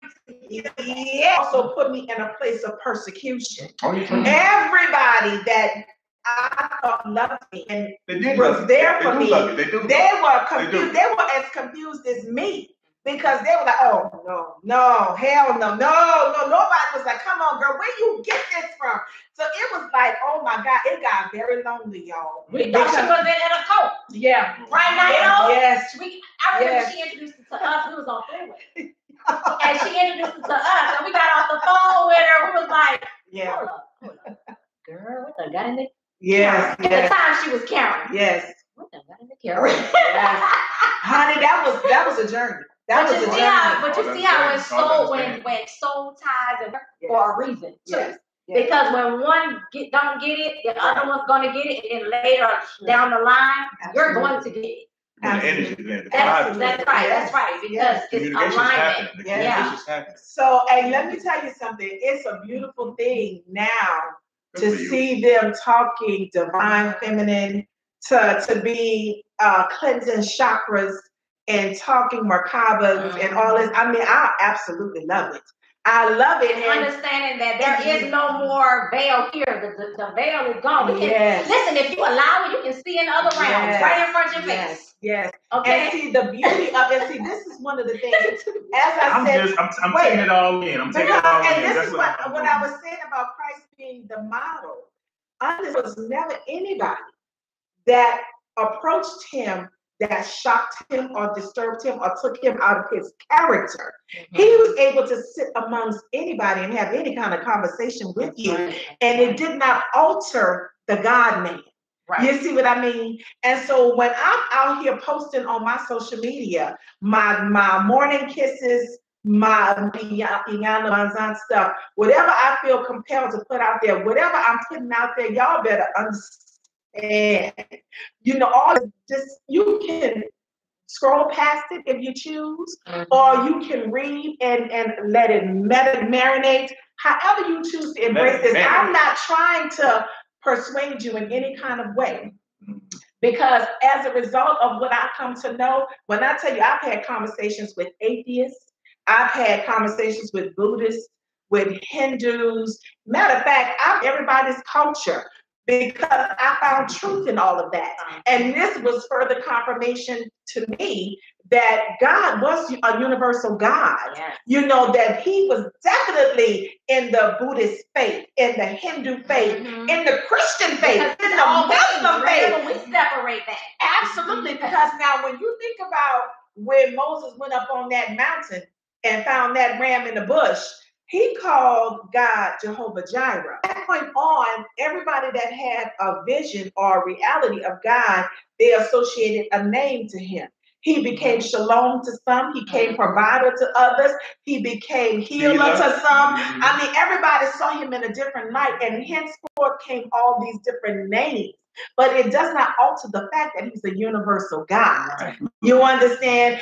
Yeah. Also put me in a place of persecution. Everybody that I thought loved me and was there for me. They were confused. They were as confused as me. Because they were like, oh, no, hell no. Nobody was like, come on, girl, where you get this from? So it was like, oh my God, it got very lonely, y'all. We thought she was in a cult. Yeah. Right now, yes. I remember she introduced it to us. We was on freeway. And she introduced it to us. And we got off the phone with her. We was like, hold up. Girl, what the got in it? Yes. At the time, she was Karen. Yes. What the got in the Karen? Yes. Honey, that was a journey. But you see how when soul ties and for a reason too. Yes. Because when one don't get it, the other one's gonna get it, and then later down the line, you're going to get it. That's right. That's right. Because it's alignment. Yeah. So, and let me tell you something. It's a beautiful thing now to see them talking divine feminine, to be cleansing chakras and talking Merkabas and all this. I mean, I absolutely love it. I love it. And understanding that there is no more veil here. The veil is gone. Listen, if you allow it, you can see in other realms right in front of your face. Yes. Okay. And see the beauty of it. See, this is one of the things. As I said, I'm taking it all in. I'm taking it all in. And this is what I was saying about Christ being the model. There was never anybody that approached him that shocked him or disturbed him or took him out of his character. Mm-hmm. He was able to sit amongst anybody and have any kind of conversation with you, and it did not alter the God-man. Right. You see what I mean? And so when I'm out here posting on my social media, my morning kisses, my Iyanla stuff, whatever I feel compelled to put out there, whatever I'm putting out there, y'all better understand. And all this, you can scroll past it if you choose, or you can read and let it marinate. However you choose to embrace this, I'm not trying to persuade you in any kind of way, because as a result of what I come to know, when I tell you I've had conversations with atheists, I've had conversations with Buddhists, with Hindus. Matter of fact, I'm everybody's culture. Because I found truth in all of that. And this was further confirmation to me that God was a universal God. Yes. That he was definitely in the Buddhist faith, in the Hindu faith, in the Christian faith, in the Muslim faith. We separate that. Absolutely. Because now when you think about when Moses went up on that mountain and found that ram in the bush, he called God Jehovah Jireh. From that point on, everybody that had a vision or a reality of God, they associated a name to him. He became Shalom to some. He became provider to others. He became healer to some. I mean, everybody saw him in a different light, and henceforth came all these different names. but it does not alter the fact that he's a universal God. Right. You understand?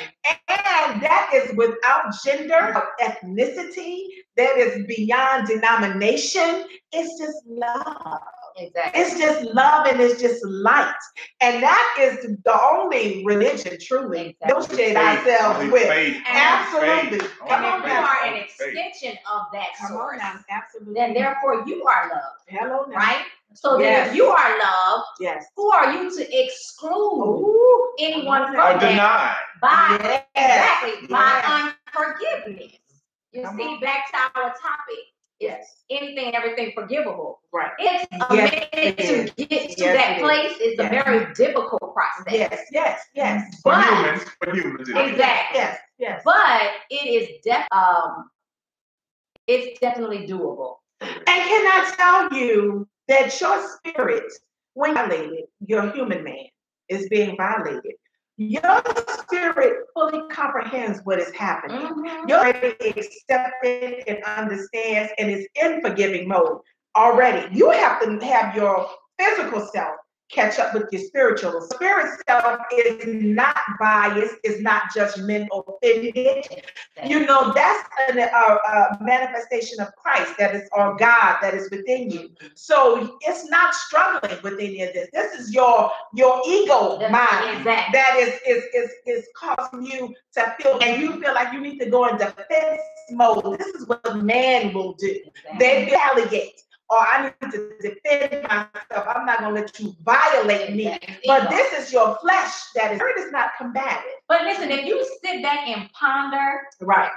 And that is without gender, ethnicity, that is beyond denomination. It's just love. Exactly. It's just love and it's just light. And that is the only religion truly associate ourselves with. Faith. Absolutely. Faith. Come on, you are an extension of that source. Come on now. Absolutely. Then therefore you are love. Hello now. Right? So then if you are love, who are you to exclude anyone from that? Deny. By by unforgiveness. You see, back to our topic. Yes. Anything and everything forgivable. Right. It's a minute to get to that place. It's a very difficult process. Yes. For humans. Exactly. Yes. But it is it's definitely doable. And can I tell you that your spirit, when violated, your human man is being violated. Your spirit fully comprehends what is happening. Mm-hmm. Your spirit accepts it and understands and is in forgiving mode already. You have to have your physical self catch up with your spiritual. The spirit self is not biased, is not judgmental, offended. You know, that's a manifestation of Christ that is, or God that is within you. So it's not struggling with any of this. This is your ego mind that is causing you to feel, and you feel like you need to go in defense mode. This is what man will do. They retaliate. Or I need to defend myself. I'm not going to let you violate me. But this is your flesh that is not combative. But listen, if you sit back and ponder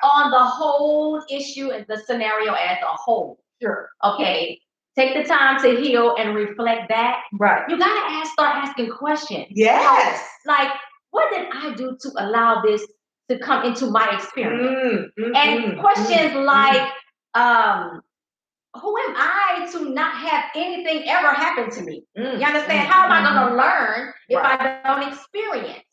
on the whole issue and the scenario as a whole. Sure. Okay. Take the time to heal and reflect back. Right. You got to start asking questions. Yes. Like, what did I do to allow this to come into my experience? And questions like, who am I to not have anything ever happen to me? You understand? How am I going to learn if I don't experience?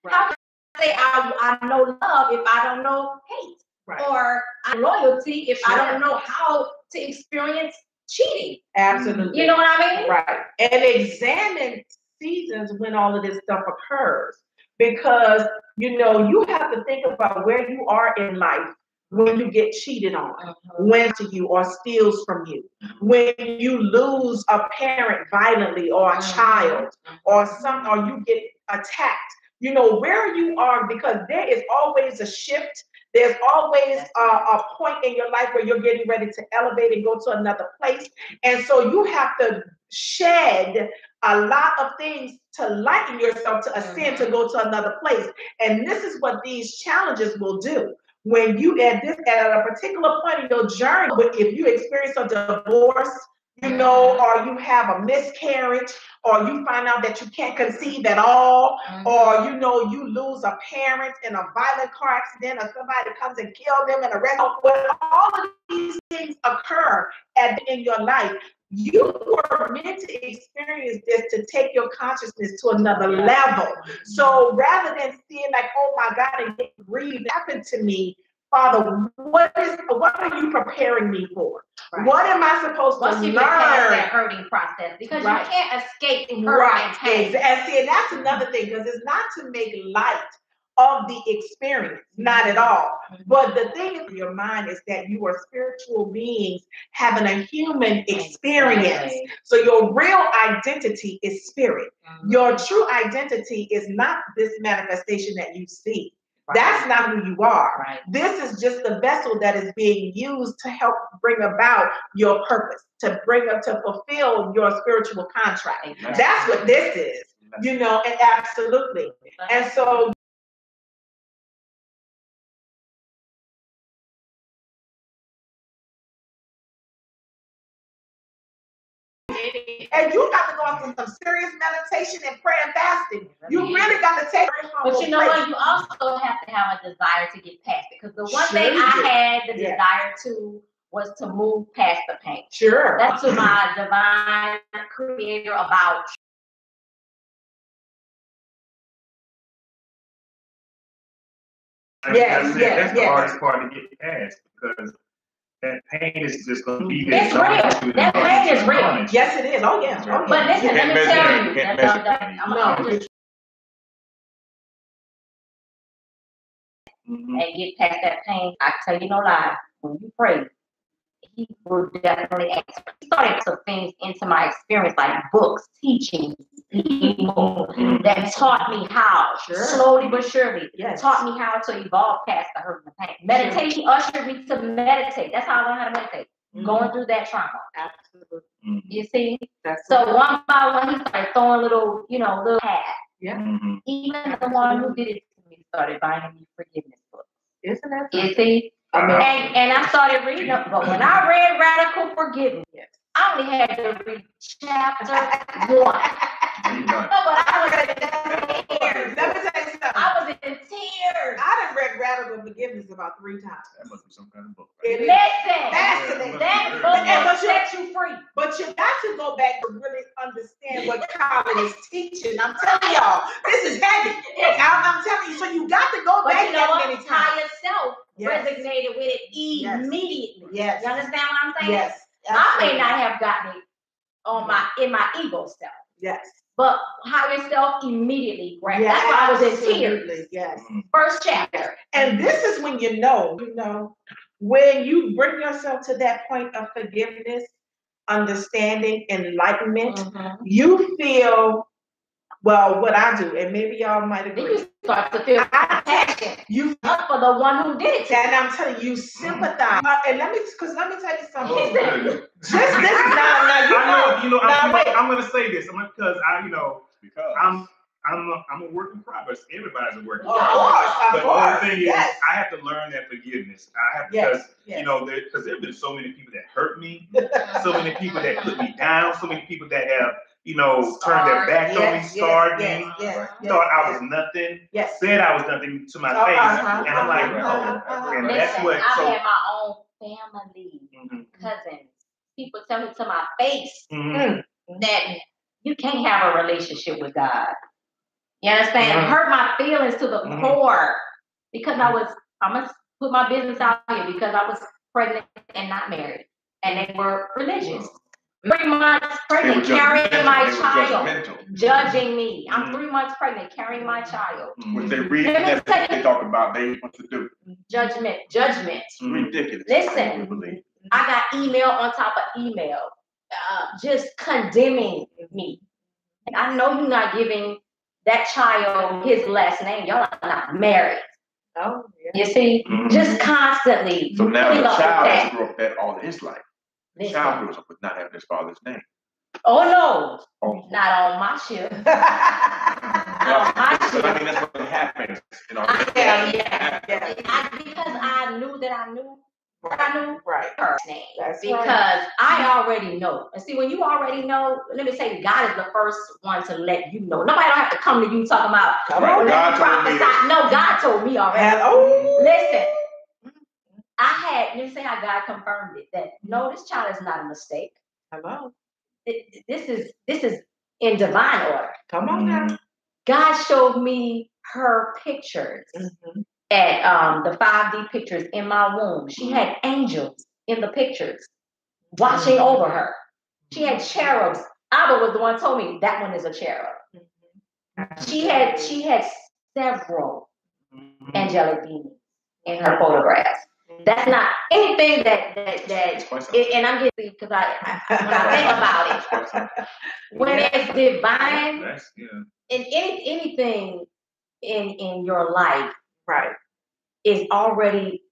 How can I say I know love if I don't know hate? Or I know loyalty if I don't know how to experience cheating? Absolutely. You know what I mean? Right. And examine seasons when all of this stuff occurs. Because, you know, you have to think about where you are in life when you get cheated on, when to you or steals from you, when you lose a parent violently or a child or you get attacked, you know, where you are, because there is always a shift. There's always a point in your life where you're getting ready to elevate and go to another place. And so you have to shed a lot of things to lighten yourself, to ascend, to go to another place. And this is what these challenges will do. When you at a particular point in your journey, if you experience a divorce, you know, or you have a miscarriage, or you find out that you can't conceive at all, or you know, you lose a parent in a violent car accident, or somebody comes and kills them and arrests them. When all of these things occur in your life, you were meant to experience this to take your consciousness to another level. So rather than seeing like, oh my God, and it really happened to me, Father, what are you preparing me for? Right. What am I supposed to learn? That hurting process, because you can't escape hurt and pain. And see, and that's another thing, because it's not to make light of the experience, not at all. But the thing in your mind is that you are spiritual beings having a human experience. So your real identity is spirit. Your true identity is not this manifestation that you see. That's not who you are. This is just the vessel that is being used to help bring about your purpose, to fulfill your spiritual contract. That's what this is, you know, and absolutely. And so and you got to go on some serious meditation and prayer and fasting. You really got to take it. But you know what? You also have to have a desire to get past it. Because the one thing I had the desire to was to move past the pain. Sure. That's to my divine creator about. That's the hardest part to get past, because that pain is just going to be there. It's real. That pain is real. Yes, it is. Oh, yeah. Oh, yeah. But listen, let me tell you. And get past that pain. I tell you no lie. When you pray, he will definitely answer. He started some things into my experience, like books, teachings, people that taught me how, slowly but surely, taught me how to evolve past the hurt and the pain. Meditation ushered me to meditate. That's how I learned how to meditate. Going through that trauma. Absolutely. You see? So one by one, he started throwing little hats. Yeah. Even the one who did it to me started buying me forgiveness books. Isn't that something? You see? And I started reading them, but when I read Radical Forgiveness, I only had to read chapter 1. No, but I was in tears. Let me tell you something. I was in tears. I done read Radical Forgiveness about 3 times. That must be some kind of book. Listen, fascinating. That book will set you free. But you got to go back to really understand what Colin is teaching. I'm telling y'all, this is heavy. I'm telling you, so you got to go back that many times. Higher self resonated with it immediately. Yes. You understand what I'm saying? Yes. Absolutely. I may not have gotten it on in my ego self. Yes. But higher self immediately grabbed. That's why I was in tears. Yes. First chapter. And this is when you know, when you bring yourself to that point of forgiveness, understanding, enlightenment, you feel, well, what I do, and maybe y'all might agree. You start to feel passion. You up for the one who did it. And I'm telling you, sympathize. And let me tell you something. Just this I'm gonna say this because I'm a work in progress. Everybody's a work in progress. But the whole thing is, I have to learn that forgiveness. I have because because there've been so many people that hurt me, so many people that put me down, so many people that have turned their back on me, scarred me, thought I was nothing, said I was nothing to my face, and I'm like, no. And that's what. I had my own family, cousins. People tell me to my face that you can't have a relationship with God. You understand? It hurt my feelings to the core because I'm going to put my business out here because I was pregnant and not married. And they were religious. 3 months pregnant, carrying my child, judging me. I'm 3 months pregnant, carrying my child. When they read that, they talk about they want to do. Judgment. Ridiculous. Listen, I got email on top of email, just condemning me. And I know you're not giving that child his last name. Y'all are not married. Oh, yeah. You see, just constantly. So now the child has grew up that all his life. The child grows up with not having his father's name. Oh no, not on my ship. Not on my ship. I mean, that's what happens. Because I knew that I knew. I knew her name because I already know. And see, when you already know, let me say, God is the first one to let you know. Nobody don't have to come to you talking about. God told me already. Listen, let me say how God confirmed it. That no, this child is not a mistake. Hello. This is in divine order. Come on now. God showed me her pictures. At the 5D pictures in my womb. She had angels in the pictures watching over her. She had cherubs. Abah was the one who told me that one is a cherub. She had several angelic beings in her photographs. That's not anything that and I'm getting because I when I think about it, when it's divine in anything in your life, is already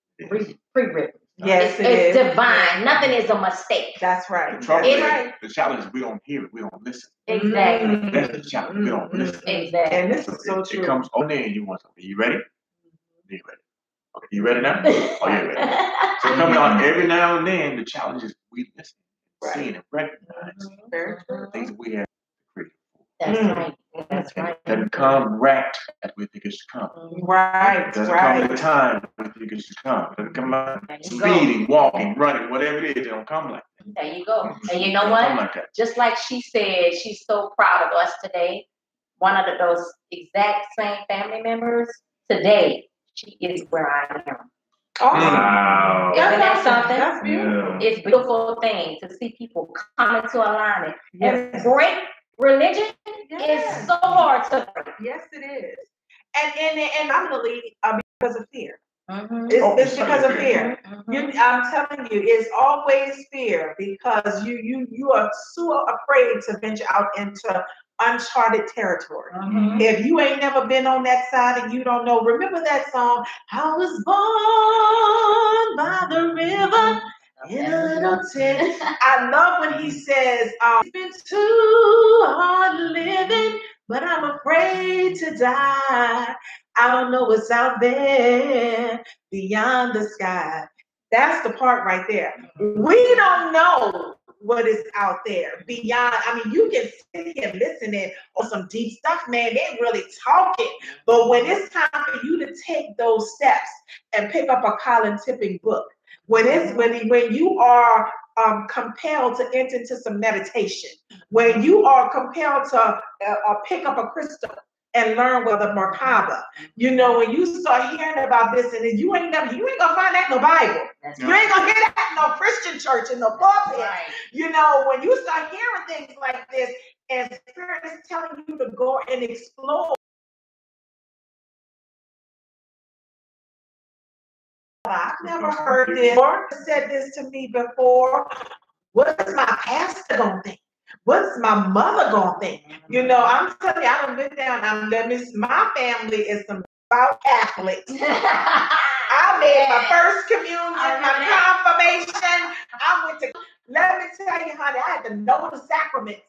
pre-written. Yes, it's divine. Nothing is a mistake. That's right. The challenge is we don't hear it, we don't listen. Exactly. That's the challenge. We don't listen. Exactly. And this is so true. It comes on there and you want something. You ready? You ready? Okay, you ready now? Oh, yeah, ready. So coming on every now and then, the challenge is we listen, seeing and recognize things that we have created. That's right. That's right. Doesn't come wrapped as we think it should come. Doesn't come at the time we think it should come. Doesn't come out speeding, walking, running, whatever it is, it don't come like that. There you go. And you know what? Just like she said, she's so proud of us today. One of those exact same family members, today, she is where I am. Wow. Isn't that something? That's beautiful. It's a beautiful thing to see people come into alignment. And break religion is so hard to break. Yes, it is. And I'm gonna leave because of fear. Mm-hmm. It's because of fear. Mm-hmm. I'm telling you, it's always fear because you are so afraid to venture out into uncharted territory. Mm-hmm. If you ain't never been on that side and you don't know, remember that song, I was born by the river in a little tent. I love when he says, it's been too hard living, but I'm afraid to die. I don't know what's out there beyond the sky. That's the part right there. We don't know what is out there beyond. I mean, you can sit here listening on some deep stuff, man. They really talking. But when it's time for you to take those steps and pick up a Colin Tipping book, when you are compelled to enter into some meditation, when you are compelled to pick up a crystal and learn with the Merkaba. You know, when you start hearing about this, and you ain't gonna find that in the Bible. You ain't gonna hear that in no Christian church, in no pulpit. Right. You know, when you start hearing things like this, and Spirit is telling you to go and explore. I've never heard this or said this to me before. What's my pastor gonna think? What's my mother gonna think? You know, I'm telling you, I done been down. My family is some about Catholics. I made my first communion, my confirmation. I went to. Let me tell you, honey, I had to know the sacraments.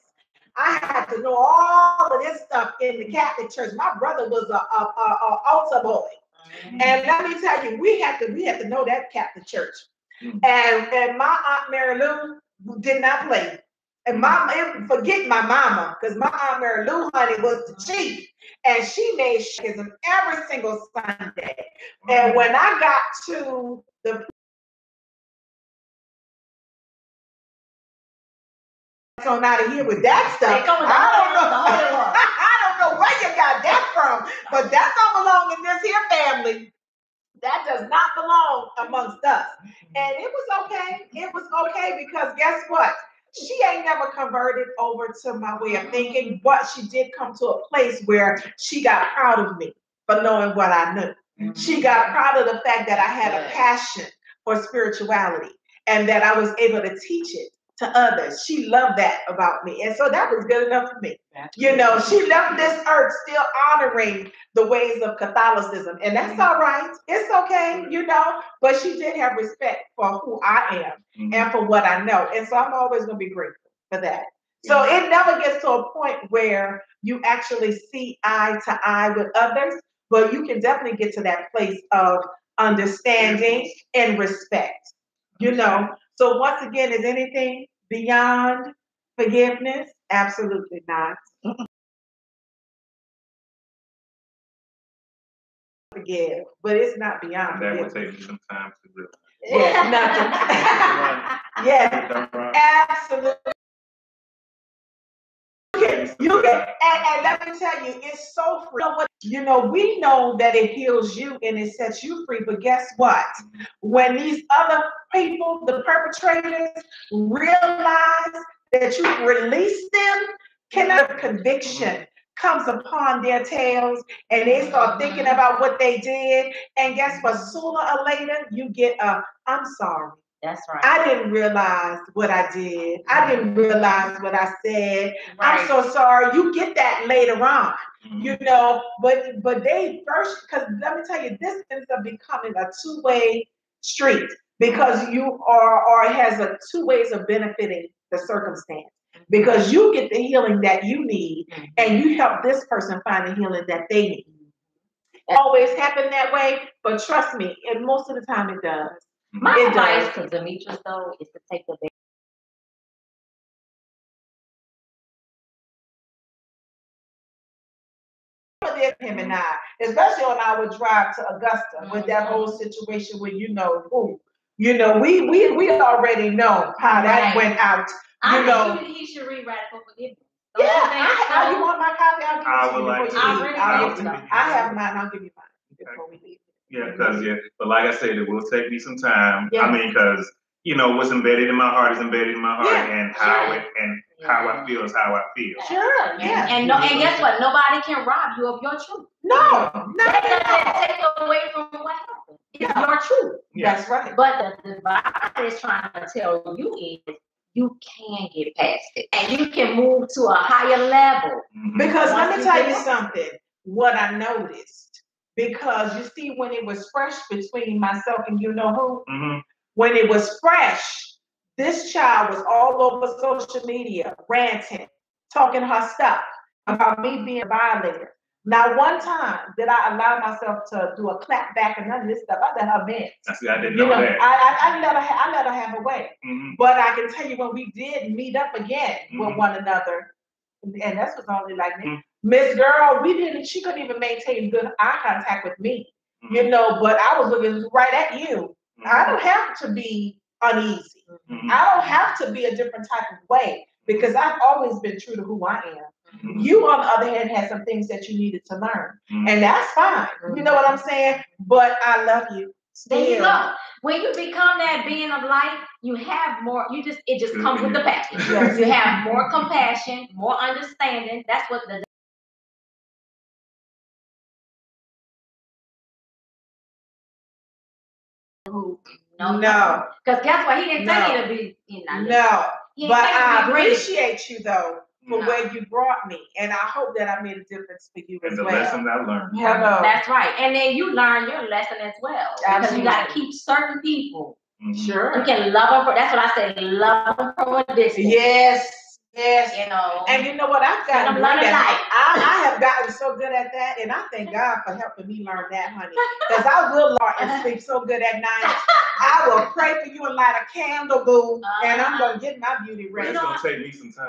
I had to know all of this stuff in the Catholic Church. My brother was a altar boy, and let me tell you, we had to know that Catholic Church. And my Aunt Mary Lou did not play. And forget my mama, because my Aunt Mary Lou, honey, was the chief. And she made schism every single Sunday. And when I got to the on out of here with that stuff, I don't know where you got that from, but that don't belong in this here family. That does not belong amongst us. And it was okay. It was okay because guess what? She ain't never converted over to my way of thinking, but she did come to a place where she got proud of me for knowing what I knew. She got proud of the fact that I had a passion for spirituality and that I was able to teach it to others. She loved that about me. And so that was good enough for me. You know, she left this earth still honoring the ways of Catholicism. And that's all right. It's okay, you know, but she did have respect for who I am and for what I know. And so I'm always going to be grateful for that. So it never gets to a point where you actually see eye to eye with others, but you can definitely get to that place of understanding and respect, you know. So once again, is anything beyond forgiveness? Absolutely not. Forgive, but it's not beyond That forgiveness. would take me some time to realize. Yes, nothing. Yes, absolutely. You can, and let me tell you, it's so free. You know, we know that it heals you and it sets you free, but guess what? When these other people, the perpetrators, realize that you release them, cannot conviction comes upon their tails and they start thinking about what they did. And guess what? Sooner or later, you get I'm sorry. That's right. I didn't realize what I did. I didn't realize what I said. Right. I'm so sorry. You get that later on, you know, but they first, because let me tell you, this ends up becoming a two-way street because you are, or it has a two ways of benefiting the circumstance. Because you get the healing that you need and you help this person find the healing that they need. It always happen that way, but trust me, and most of the time it does. My advice to Demetrius, though, is to take the him and I, especially on our drive to Augusta with that whole situation where you know, we already know how that went out. You know, he should rewrite it for forgiveness. You want my copy? I'll give it to you before you leave. I have mine. I'll give you mine before we leave. Yeah, because but like I said, it will take me some time. Yeah. I mean, because what's embedded in my heart is embedded in my heart, and how I feel is how I feel. Sure, yeah. And guess what? Nobody can rob you of your truth. No, that doesn't take away from what happened. It's your truth. Yeah. That's right. But the divine is trying to tell you is you can get past it, and you can move to a higher level. Because let me tell you something. What I noticed, because you see, when it was fresh between myself and you know who, when it was fresh, this child was all over social media, ranting, talking her stuff about me being a violator. Now, one time did I allow myself to do a clap back and none of this stuff. I let her vent. I didn't know that. I let her have a way. But I can tell you, when we did meet up again with one another, and this was only like Miss Girl, she couldn't even maintain good eye contact with me, but I was looking right at you. I don't have to be uneasy. I don't have to be a different type of way, because I've always been true to who I am. You, on the other hand, had some things that you needed to learn, and that's fine. You know what I'm saying? But I love you. There you go. When you become that being of light, you have more. It just comes with the package. Yes. You have more compassion, more understanding. That's what the No. Because guess what? He didn't tell you to be. No. But I appreciate you though for where you brought me, and I hope that I made a difference for you as well. The lesson I learned. That's right, and then you learn your lesson as well. Because you got to keep certain people. Sure. You can love them. That's what I say. Love them from a distance. Yes. And you know what? I've gotten good at that. I have gotten so good at that, and I thank God for helping me learn that, honey. Because I will learn and sleep so good at night. I will pray for you and light a candle, boo, and I'm gonna get my beauty ready. It's gonna take me some time.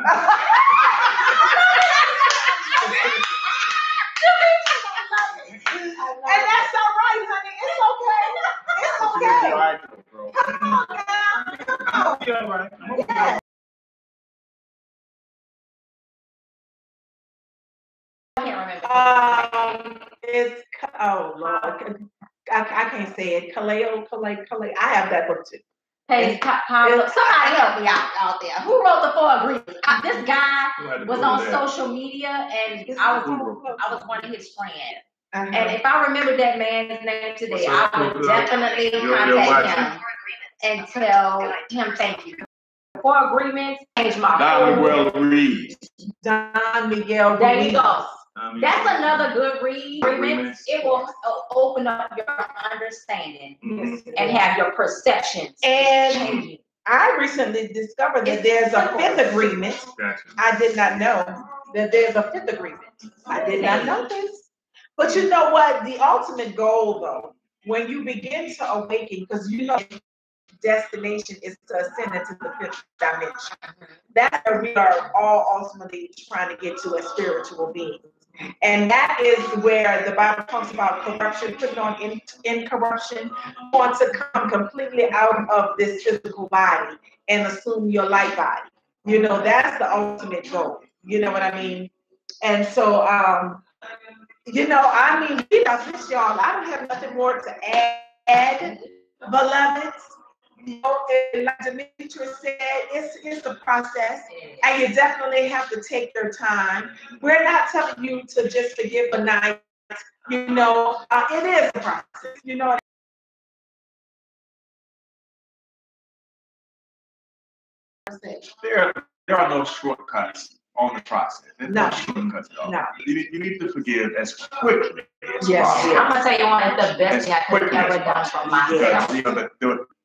And that's all right, honey. It's okay. It's okay. Come on now. I'll be all right. Yeah. I can't remember. It's Lord, I can't say it. Kaleo. I have that book too. Hey, somebody help me out there. Who wrote the 4 Agreements? This guy was on social media, and I was one of his friends. And if I remember that man's name today, I would definitely contact him and tell him thank you. 4 Agreements changed my Don Miguel Ruiz. Don Miguel Ruiz. There you go. That's another good read. It will open up your understanding and have your perceptions changing. I recently discovered that there's a 5th agreement. I did not know that there's a 5th agreement. I did not know this. But you know what? The ultimate goal, though, when you begin to awaken, because destination is to ascend into the 5th dimension. That's where we are all ultimately trying to get to as spiritual beings. And that is where the Bible talks about corruption, putting on incorruption, want to come completely out of this physical body and assume your light body. That's the ultimate goal. You know what I mean? And so, we love this, y'all. I don't have nothing more to add, beloveds. Like Demetrius said, it's a process, and you definitely have to take your time. We're not telling you to just forgive a night. It is a process. There are no shortcuts on the process. There's no shortcuts at all. No. You need to forgive as quickly as possible. I'm gonna tell you one of the best things I could have ever done for myself. Because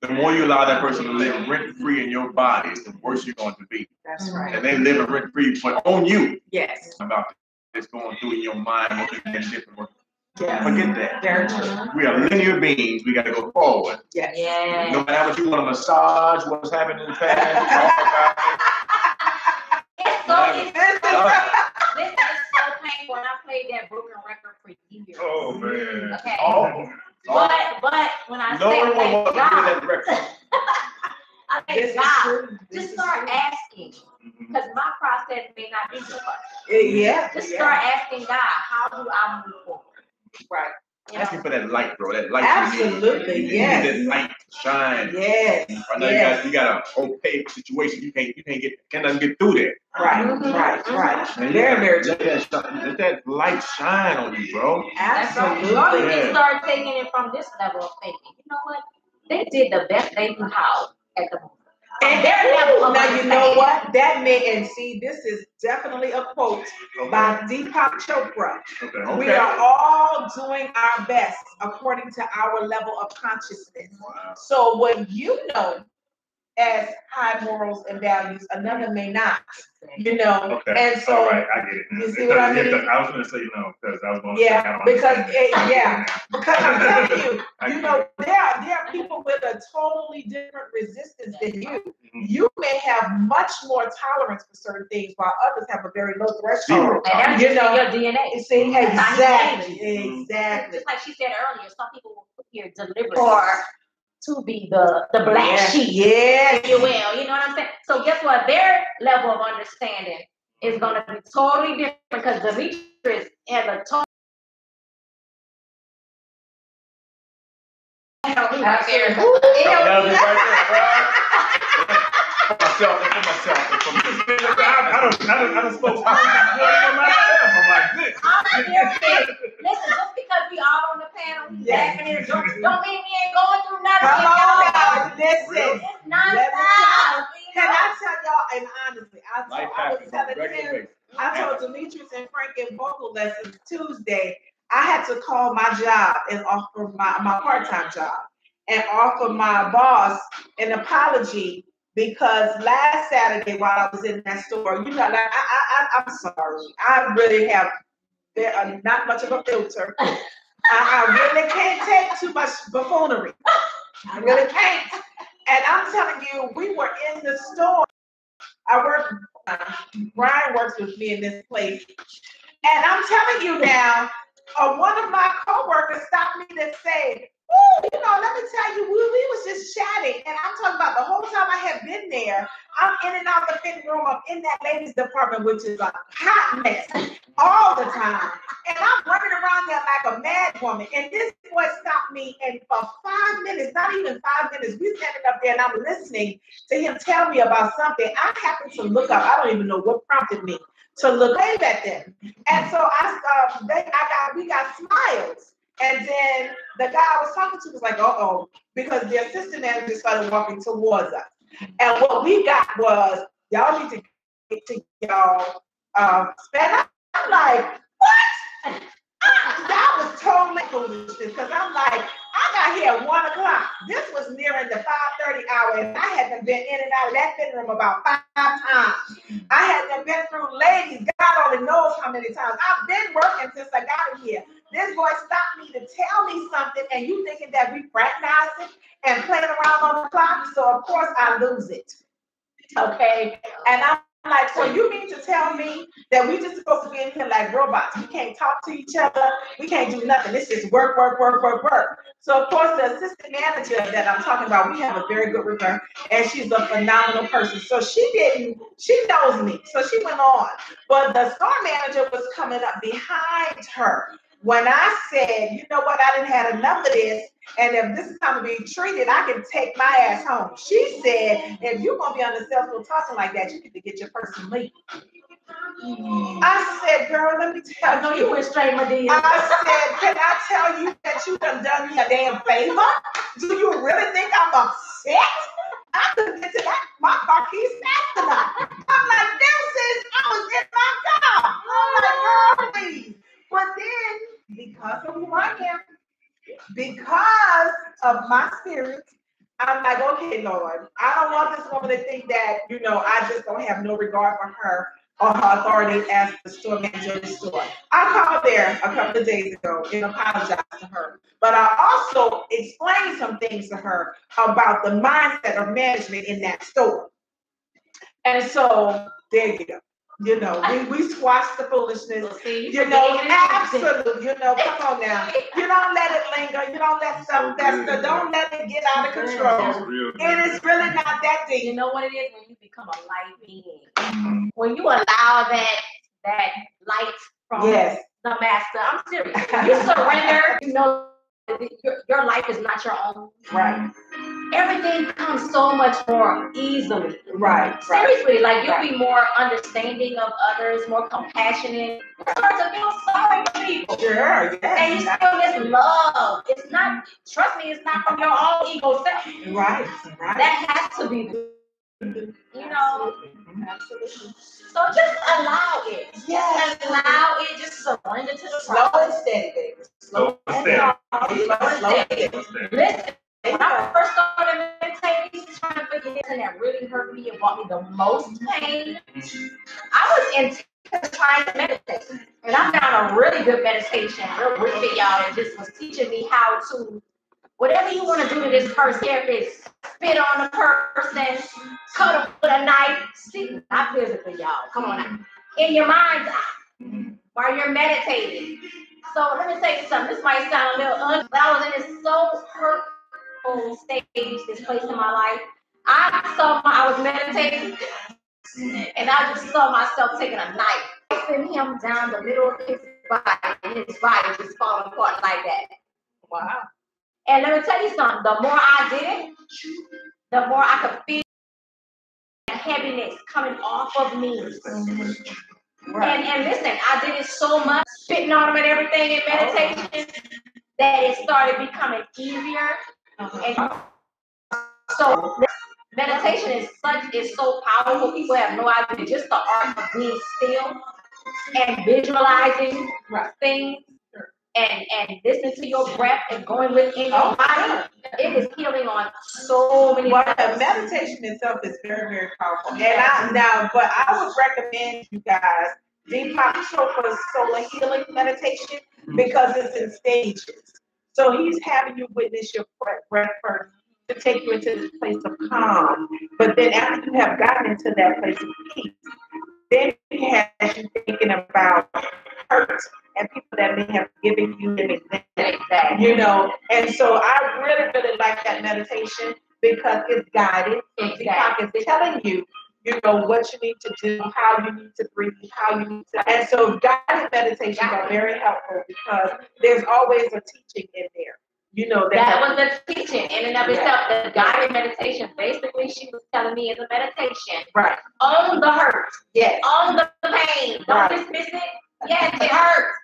the more you allow that person to live rent-free in your body, the worse you're going to be. That's right. And they live rent-free, but on you. Yes. About it's going through in your mind, looking at different. Yes. Forget that. Very true. We are linear beings. We got to go forward. Yes. Yeah. No matter what you want to massage, what's happened in the past. This is so painful, and I played that broken record for years. Oh man. Okay. But when I say thank God, I thank God, just start asking, because my process may not be your process. Yeah. Just start asking God, how do I move forward? Right. Asking for that light, bro. That light. Absolutely, you need that light to shine. Yes. I know you got an opaque situation. You cannot get through that. Right. Very let that light shine on you, bro. Absolutely. Or you can start taking it from this level of thinking. You know what? They did the best they knew how at the moment. And now you know what? That may, and see, this is definitely a quote by Deepak Chopra. Okay. We are all doing our best according to our level of consciousness. Wow. So when you know as high morals and values, another may not. You know, and so I get it. You see what I mean? I was going to say because I was going to because I'm telling you, you know, there are people with a totally different resistance than you. Mm-hmm. You may have much more tolerance for certain things, while others have a very low threshold. And that's just in your DNA. See, exactly. Just like she said earlier, some people will put here deliberate to be the black sheep, if you will. You know what I'm saying? So guess what? Their level of understanding is going to be totally different because Demetrius has a total. I don't spoke for myself. I'm like this. Listen, just because we all on the panel, don't mean we ain't going through nothing. Come on, listen. It's non-stop. Can I tell y'all, and honestly, I told Demetrius and Frank in vocal lessons Tuesday, I had to call my job and offer my part-time job and offer my boss an apology because last Saturday while I was in that store, you know, like, I'm sorry. I really have not much of a filter. I really can't take too much buffoonery. I really can't. And I'm telling you, we were in the store. Brian works with me in this place. And I'm telling you now, one of my coworkers stopped me to say, oh, you know, let me tell you, we was just chatting. And I'm talking about the whole time I have been there, I'm in and out the fitting room. I'm in that ladies department, which is a hot mess all the time. And I'm running around there like a mad woman. And this boy stopped me, and for 5 minutes, not even 5 minutes, we standing up there and I'm listening to him tell me about something. I happened to look up. I don't even know what prompted me to look at them. And so we got smiles. And then the guy I was talking to was like, because the assistant manager started walking towards us. And what we got was, y'all need to get to y'all spend. I'm like, what? That was totally foolishness because I'm like, I got here at 1 o'clock. This was nearing the 5:30 hour, and I hadn't been in and out of that fitting room about 5 times. I hadn't been through ladies. God only knows how many times. I've been working since I got here. This boy stopped me to tell me something, and you thinking that we fraternizing and playing around on the clock, so of course I lose it. Okay, and I'm like, so you mean to tell me that we just supposed to be in here like robots? We can't talk to each other. We can't do nothing. It's just work. So of course the assistant manager that I'm talking about, we have a very good with her, and she's a phenomenal person. So she knows me. So she went on. But the store manager was coming up behind her when I said, you know what, I didn't have enough of this. And if this is how to be treated, I can take my ass home. She said, if you're going to be on the cell phone talking like that, you need to get your person leave. I said, girl, let me tell you. I know you went straight, my dear. I said, can I tell you that you done me a damn favor? Do you really think I'm upset? I couldn't get to my car keys fast enough. I'm like, sis, I was in my car. I'm like, girl, please. But then, because of who I am, because of my spirit, I'm like, okay, Lord, I don't want this woman to think that, you know, I just don't have no regard for her or her authority as the store manager of the store. I called there a couple of days ago and apologized to her. But I also explained some things to her about the mindset of management in that store. And so, there you go. You know, we squash the foolishness. You know, absolutely. You know, come on now. You don't let it linger. You don't let stuff fester. Don't let it get out of control. It is really not that deep. You know what it is when you become a light being. When you allow that light from the master. I'm serious. You surrender, you know your life is not your own. Right. Everything comes so much more easily. Right. Seriously, like you'll be more understanding of others, more compassionate. You start to feel sorry for people. Sure, yes. And you feel this love. It's not, trust me, it's not from your own ego self. Right. That has to be, you know. Absolutely. So just allow it. Yes. Just allow it. Just surrender to the slow and steady, baby. Slow and steady. Listen, when I first started meditating, trying to forget it, and that really hurt me and brought me the most pain, I was intense trying to meditate. And I found a really good meditation, real briefing, y'all, and just was teaching me how to, whatever you want to do to this person, if it's spit on the person, cut them with a knife, see, not physically, y'all, come on now, in your mind's eye, while you're meditating. So let me tell you something, this might sound a little but I was in this so hurtful stage, this place in my life. I was meditating, and I just saw myself taking a knife, slicing him down the middle of his body, and his body just falling apart like that. Wow. And let me tell you something, the more I did it, the more I could feel that heaviness coming off of me. Right. And listen, I did it so much, spitting on him and everything in meditation, that it started becoming easier. And so meditation is so powerful. People have no idea. Just the art of being still and visualizing things and listening to your breath and going within your body. It is healing on so many levels. Meditation itself is very, very powerful. And but I would recommend you guys Deepak Chopra's solar healing meditation because it's in stages. So he's having you witness your breath first to take you into this place of calm. But then after you have gotten into that place of peace, then he has you thinking about hurt and people that may have given you anything, you know. And so I really, really like that meditation because it's guided. Deepak is telling you, you know, what you need to do, how you need to breathe, how you need to. And so guided meditations are very helpful because there's always a teaching in there. You know, that was the teaching in and of itself. The guided meditation, basically, she was telling me in the meditation, right? Own the hurt, yes. Own the pain. Don't dismiss it. Yes, it hurts.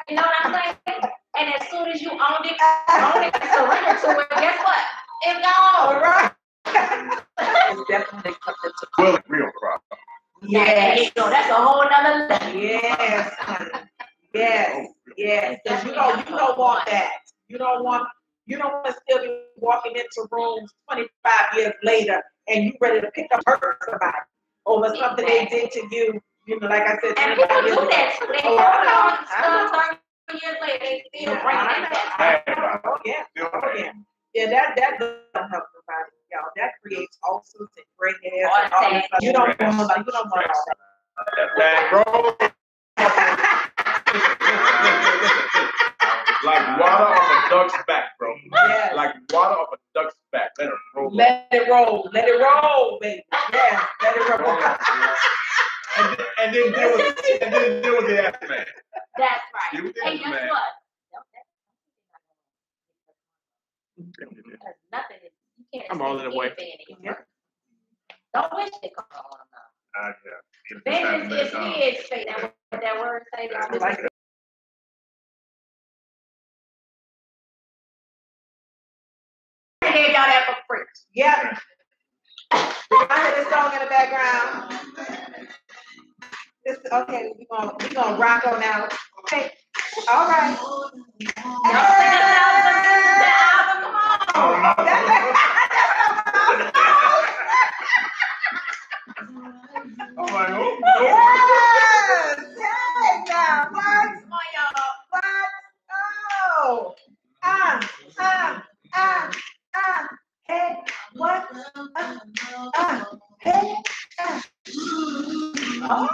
You know what I'm saying? And as soon as you own it, surrender to it. Guess what? It's gone. All right. It's definitely something to. Well, real crop. Yes. You know, that's a whole nother level. Yes, honey. Yes. Yes. Because you don't want that. You don't want to still be walking into rooms 25 years later and you ready to pick up hurt somebody over something they did to you. You know, like I said, and people do that too. They hold on stuff 30 years later, they still bring it back. Oh yeah. Yeah, that doesn't help nobody, y'all. That creates ulcers and gray hairs and all this stuff. You don't want all that. Bad bro. Like water off a duck's back, bro. Yes. Like water off a duck's back. Let it roll. Let it roll. Let it roll, baby. Yes, let it roll. and then deal with the aftermath. That's right. And guess what? Because nothing is, you can't. I'm all in the way. Don't wish it come on them. Vengeance is his. Say that word. Say that. I gave y'all that for free. Yep. I hear this song in the background. Okay, we gonna rock on out. Okay. All right. I'm like, oh. Yes. Hey, now. What? Oh. Hey. What? Hey. Oh.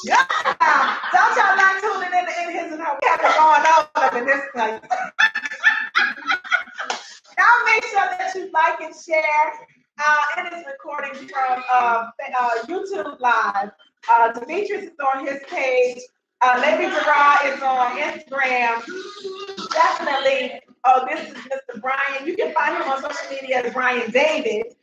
Yeah. Don't y'all like tuning in his and her having going on up in this place. Y'all make sure that you like and share. It is recording from YouTube Live Demetrius is on his page. Lady Gerard is on Instagram. Definitely. Oh, this is Mr. Brian. You can find him on social media as Brian David.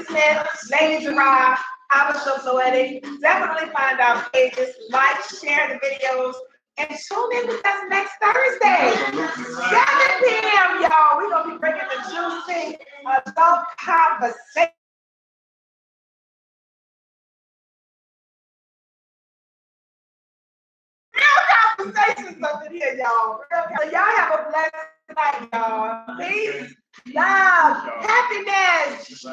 Smith, Lady Gerard, Abah SoFloetic. Definitely find our pages, like, share the videos, and tune in with us next Thursday. 7 p.m., y'all. We're going to be bringing the juicy adult conversation. Real conversations up in here, y'all. So y'all have a blessed night, y'all. Peace, love, happiness.